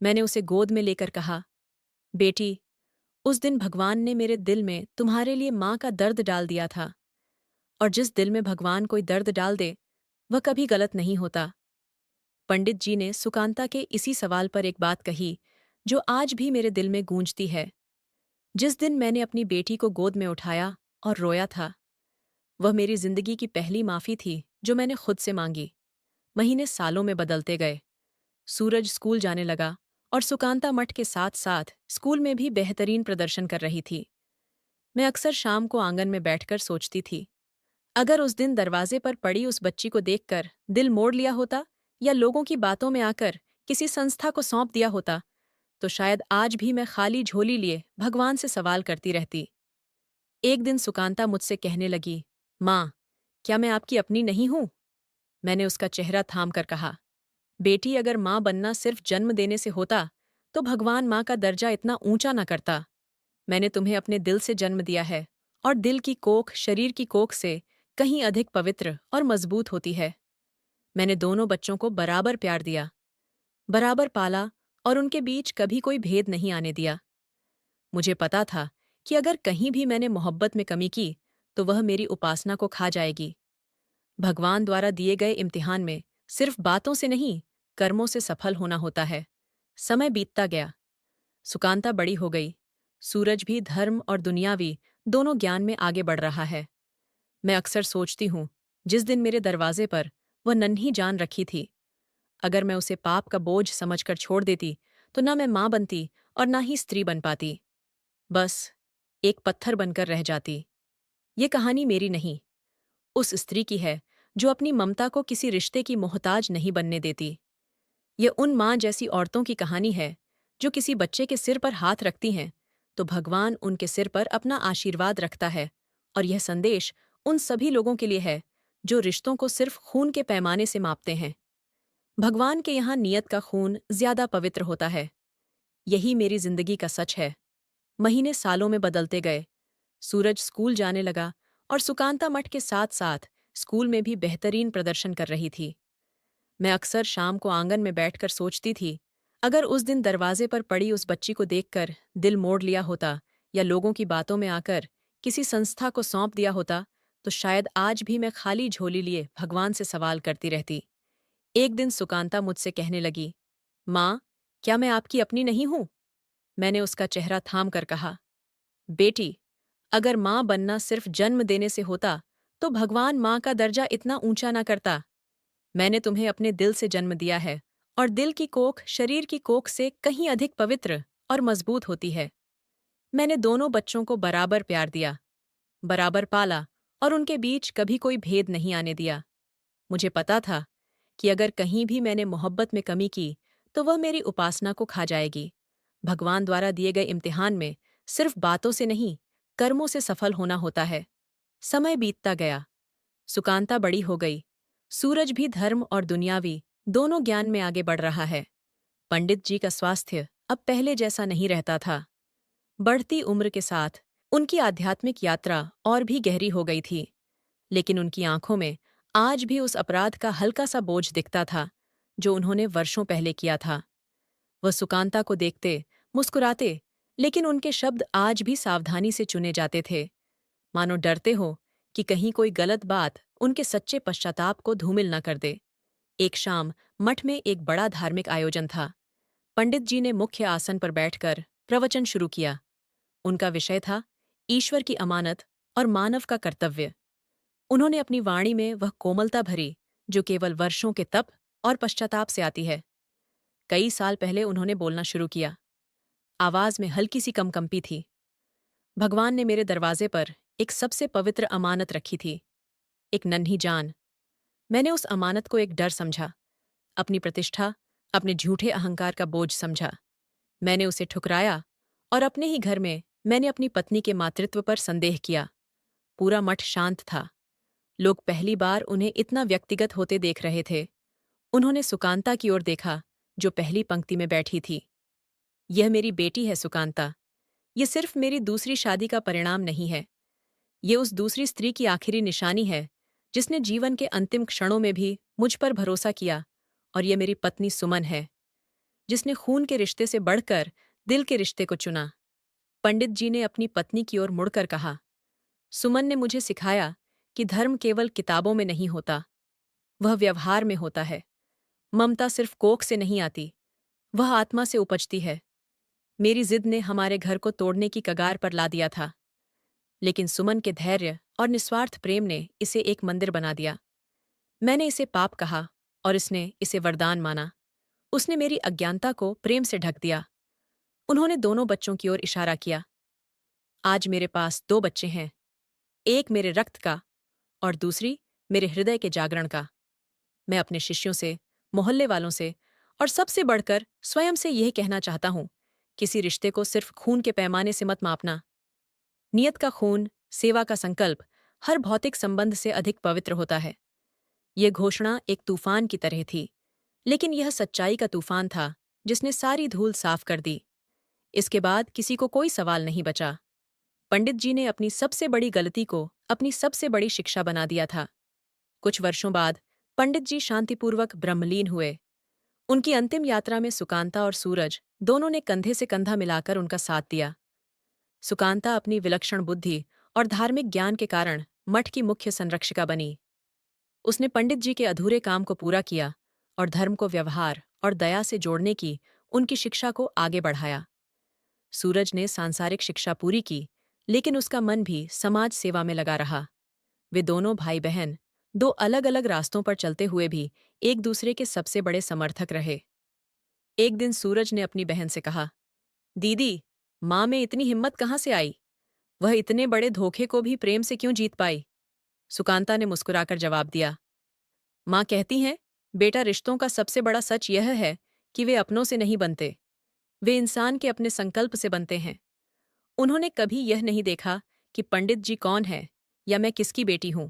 मैंने उसे गोद में लेकर कहा, बेटी, उस दिन भगवान ने मेरे दिल में तुम्हारे लिए माँ का दर्द डाल दिया था, और जिस दिल में भगवान कोई दर्द डाल दे, वह कभी गलत नहीं होता। पंडित जी ने सुकांता के इसी सवाल पर एक बात कही जो आज भी मेरे दिल में गूंजती है। जिस दिन मैंने अपनी बेटी को गोद में उठाया और रोया था, वह मेरी जिंदगी की पहली माफी थी जो मैंने खुद से मांगी। महीने सालों में बदलते गए। सूरज स्कूल जाने लगा और सुकांता मठ के साथ साथ स्कूल में भी बेहतरीन प्रदर्शन कर रही थी। मैं अक्सर शाम को आंगन में बैठकर सोचती थी, अगर उस दिन दरवाजे पर पड़ी उस बच्ची को देखकर दिल मोड़ लिया होता, या लोगों की बातों में आकर किसी संस्था को सौंप दिया होता, तो शायद आज भी मैं खाली झोली लिए भगवान से सवाल करती रहती। एक दिन सुकांता मुझसे कहने लगी, माँ, क्या मैं आपकी अपनी नहीं हूं? मैंने उसका चेहरा थाम कर कहा, बेटी, अगर माँ बनना सिर्फ जन्म देने से होता, तो भगवान माँ का दर्जा इतना ऊंचा न करता। मैंने तुम्हें अपने दिल से जन्म दिया है, और दिल की कोख शरीर की कोख से कहीं अधिक पवित्र और मजबूत होती है। मैंने दोनों बच्चों को बराबर प्यार दिया, बराबर पाला, और उनके बीच कभी कोई भेद नहीं आने दिया। मुझे पता था कि अगर कहीं भी मैंने मोहब्बत में कमी की, तो वह मेरी उपासना को खा जाएगी। भगवान द्वारा दिए गए इम्तिहान में सिर्फ बातों से नहीं, कर्मों से सफल होना होता है। समय बीतता गया। सुकांता बड़ी हो गई। सूरज भी धर्म और दुनियावी दोनों ज्ञान में आगे बढ़ रहा है। मैं अक्सर सोचती हूँ, जिस दिन मेरे दरवाजे पर वह नन्ही जान रखी थी, अगर मैं उसे पाप का बोझ समझकर छोड़ देती, तो ना मैं माँ बनती और ना ही स्त्री बन पाती। बस एक पत्थर बनकर रह जाती। ये कहानी मेरी नहीं, उस स्त्री की है जो अपनी ममता को किसी रिश्ते की मोहताज नहीं बनने देती। ये उन माँ जैसी औरतों की कहानी है जो किसी बच्चे के सिर पर हाथ रखती हैं, तो भगवान उनके सिर पर अपना आशीर्वाद रखता है। और यह संदेश उन सभी लोगों के लिए है जो रिश्तों को सिर्फ खून के पैमाने से मापते हैं। भगवान के यहाँ नियत का खून ज्यादा पवित्र होता है। यही मेरी जिंदगी का सच है। महीने सालों में बदलते गए। सूरज स्कूल जाने लगा, और सुकांता मठ के साथ साथ स्कूल में भी बेहतरीन प्रदर्शन कर रही थी। मैं अक्सर शाम को आंगन में बैठकर सोचती थी, अगर उस दिन दरवाजे पर पड़ी उस बच्ची को देखकर दिल मोड़ लिया होता, या लोगों की बातों में आकर किसी संस्था को सौंप दिया होता, तो शायद आज भी मैं खाली झोली लिए भगवान से सवाल करती रहती। एक दिन सुकांता मुझसे कहने लगी, माँ, क्या मैं आपकी अपनी नहीं हूं? मैंने उसका चेहरा थाम कर कहा, बेटी, अगर माँ बनना सिर्फ जन्म देने से होता, तो भगवान माँ का दर्जा इतना ऊंचा ना करता। मैंने तुम्हें अपने दिल से जन्म दिया है, और दिल की कोख शरीर की कोख से कहीं अधिक पवित्र और मजबूत होती है। मैंने दोनों बच्चों को बराबर प्यार दिया, बराबर पाला, और उनके बीच कभी कोई भेद नहीं आने दिया। मुझे पता था कि अगर कहीं भी मैंने मोहब्बत में कमी की, तो वह मेरी उपासना को खा जाएगी। भगवान द्वारा दिए गए इम्तिहान में सिर्फ बातों से नहीं, कर्मों से सफल होना होता है। समय बीतता गया। सुकांता बड़ी हो गई। सूरज भी धर्म और दुनियावी दोनों ज्ञान में आगे बढ़ रहा है। पंडित जी का स्वास्थ्य अब पहले जैसा नहीं रहता था। बढ़ती उम्र के साथ उनकी आध्यात्मिक यात्रा और भी गहरी हो गई थी, लेकिन उनकी आंखों में आज भी उस अपराध का हल्का सा बोझ दिखता था जो उन्होंने वर्षों पहले किया था। वह सुकांता को देखते, मुस्कुराते, लेकिन उनके शब्द आज भी सावधानी से चुने जाते थे, मानो डरते हो कि कहीं कोई गलत बात उनके सच्चे पश्चाताप को धूमिल न कर दे। एक शाम मठ में एक बड़ा धार्मिक आयोजन था। पंडित जी ने मुख्य आसन पर बैठकर प्रवचन शुरू किया। उनका विषय था ईश्वर की अमानत और मानव का कर्तव्य। उन्होंने अपनी वाणी में वह कोमलता भरी जो केवल वर्षों के तप और पश्चाताप से आती है। कई साल पहले उन्होंने बोलना शुरू किया। आवाज में हल्की सी कंपी थी। भगवान ने मेरे दरवाजे पर एक सबसे पवित्र अमानत रखी थी, एक नन्ही जान। मैंने उस अमानत को एक डर समझा, अपनी प्रतिष्ठा, अपने झूठे अहंकार का बोझ समझा। मैंने उसे ठुकराया, और अपने ही घर में मैंने अपनी पत्नी के मातृत्व पर संदेह किया। पूरा मठ शांत था। लोग पहली बार उन्हें इतना व्यक्तिगत होते देख रहे थे। उन्होंने सुकांता की ओर देखा, जो पहली पंक्ति में बैठी थी। यह मेरी बेटी है सुकांता। ये सिर्फ मेरी दूसरी शादी का परिणाम नहीं है। ये उस दूसरी स्त्री की आखिरी निशानी है जिसने जीवन के अंतिम क्षणों में भी मुझ पर भरोसा किया। और ये मेरी पत्नी सुमन है, जिसने खून के रिश्ते से बढ़कर दिल के रिश्ते को चुना। पंडित जी ने अपनी पत्नी की ओर मुड़कर कहा, सुमन ने मुझे सिखाया कि धर्म केवल किताबों में नहीं होता, वह व्यवहार में होता है। ममता सिर्फ कोख से नहीं आती, वह आत्मा से उपजती है। मेरी जिद ने हमारे घर को तोड़ने की कगार पर ला दिया था, लेकिन सुमन के धैर्य और निस्वार्थ प्रेम ने इसे एक मंदिर बना दिया। मैंने इसे पाप कहा, और इसने इसे वरदान माना। उसने मेरी अज्ञानता को प्रेम से ढक दिया। उन्होंने दोनों बच्चों की ओर इशारा किया। आज मेरे पास दो बच्चे हैं, एक मेरे रक्त का और दूसरी मेरे हृदय के जागरण का। मैं अपने शिष्यों से, मोहल्ले वालों से और सबसे बढ़कर स्वयं से यह कहना चाहता हूं, किसी रिश्ते को सिर्फ खून के पैमाने से मत मापना। नियत का खून, सेवा का संकल्प हर भौतिक संबंध से अधिक पवित्र होता है। यह घोषणा एक तूफान की तरह थी, लेकिन यह सच्चाई का तूफान था जिसने सारी धूल साफ कर दी। इसके बाद किसी को कोई सवाल नहीं बचा। पंडित जी ने अपनी सबसे बड़ी गलती को अपनी सबसे बड़ी शिक्षा बना दिया था। कुछ वर्षों बाद पंडित जी शांतिपूर्वक ब्रह्मलीन हुए। उनकी अंतिम यात्रा में सुकांता और सूरज दोनों ने कंधे से कंधा मिलाकर उनका साथ दिया। सुकांता अपनी विलक्षण बुद्धि और धार्मिक ज्ञान के कारण मठ की मुख्य संरक्षिका बनी। उसने पंडित जी के अधूरे काम को पूरा किया और धर्म को व्यवहार और दया से जोड़ने की उनकी शिक्षा को आगे बढ़ाया। सूरज ने सांसारिक शिक्षा पूरी की, लेकिन उसका मन भी समाज सेवा में लगा रहा। वे दोनों भाई बहन दो अलग अलग रास्तों पर चलते हुए भी एक दूसरे के सबसे बड़े समर्थक रहे। एक दिन सूरज ने अपनी बहन से कहा, दीदी, माँ में इतनी हिम्मत कहाँ से आई? वह इतने बड़े धोखे को भी प्रेम से क्यों जीत पाई? सुकांता ने मुस्कुराकर जवाब दिया, माँ कहती हैं, बेटा, रिश्तों का सबसे बड़ा सच यह है कि वे अपनों से नहीं बनते, वे इंसान के अपने संकल्प से बनते हैं। उन्होंने कभी यह नहीं देखा कि पंडित जी कौन है या मैं किसकी बेटी हूं।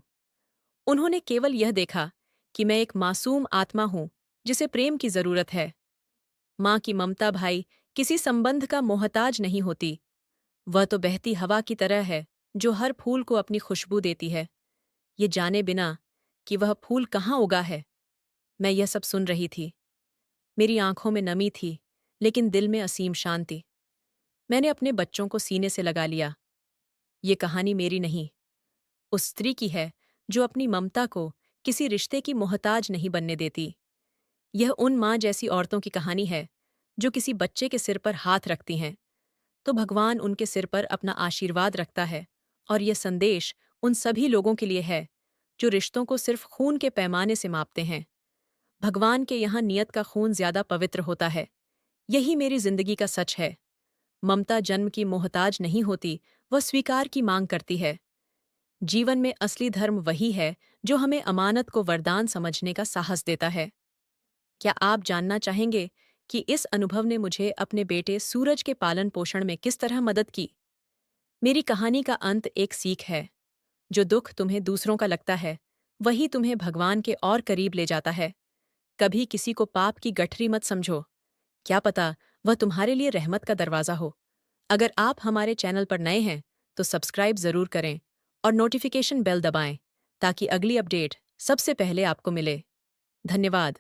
उन्होंने केवल यह देखा कि मैं एक मासूम आत्मा हूं जिसे प्रेम की जरूरत है। माँ की ममता, भाई, किसी संबंध का मोहताज नहीं होती। वह तो बहती हवा की तरह है जो हर फूल को अपनी खुशबू देती है, ये जाने बिना कि वह फूल कहाँ उगा है। मैं यह सब सुन रही थी। मेरी आंखों में नमी थी, लेकिन दिल में असीम शांति। मैंने अपने बच्चों को सीने से लगा लिया। ये कहानी मेरी नहीं, उस स्त्री की है जो अपनी ममता को किसी रिश्ते की मोहताज नहीं बनने देती। यह उन माँ जैसी औरतों की कहानी है जो किसी बच्चे के सिर पर हाथ रखती हैं तो भगवान उनके सिर पर अपना आशीर्वाद रखता है। और यह संदेश उन सभी लोगों के लिए है जो रिश्तों को सिर्फ खून के पैमाने से मापते हैं। भगवान के यहाँ नियत का खून ज्यादा पवित्र होता है। यही मेरी जिंदगी का सच है। ममता जन्म की मोहताज नहीं होती, वह स्वीकार की मांग करती है। जीवन में असली धर्म वही है जो हमें अमानत को वरदान समझने का साहस देता है। क्या आप जानना चाहेंगे कि इस अनुभव ने मुझे अपने बेटे सूरज के पालन पोषण में किस तरह मदद की? मेरी कहानी का अंत एक सीख है, जो दुख तुम्हें दूसरों का लगता है वही तुम्हें भगवान के और करीब ले जाता है। कभी किसी को पाप की गठरी मत समझो, क्या पता वह तुम्हारे लिए रहमत का दरवाजा हो। अगर आप हमारे चैनल पर नए हैं तो सब्सक्राइब जरूर करें और नोटिफिकेशन बेल दबाएं ताकि अगली अपडेट सबसे पहले आपको मिले। धन्यवाद।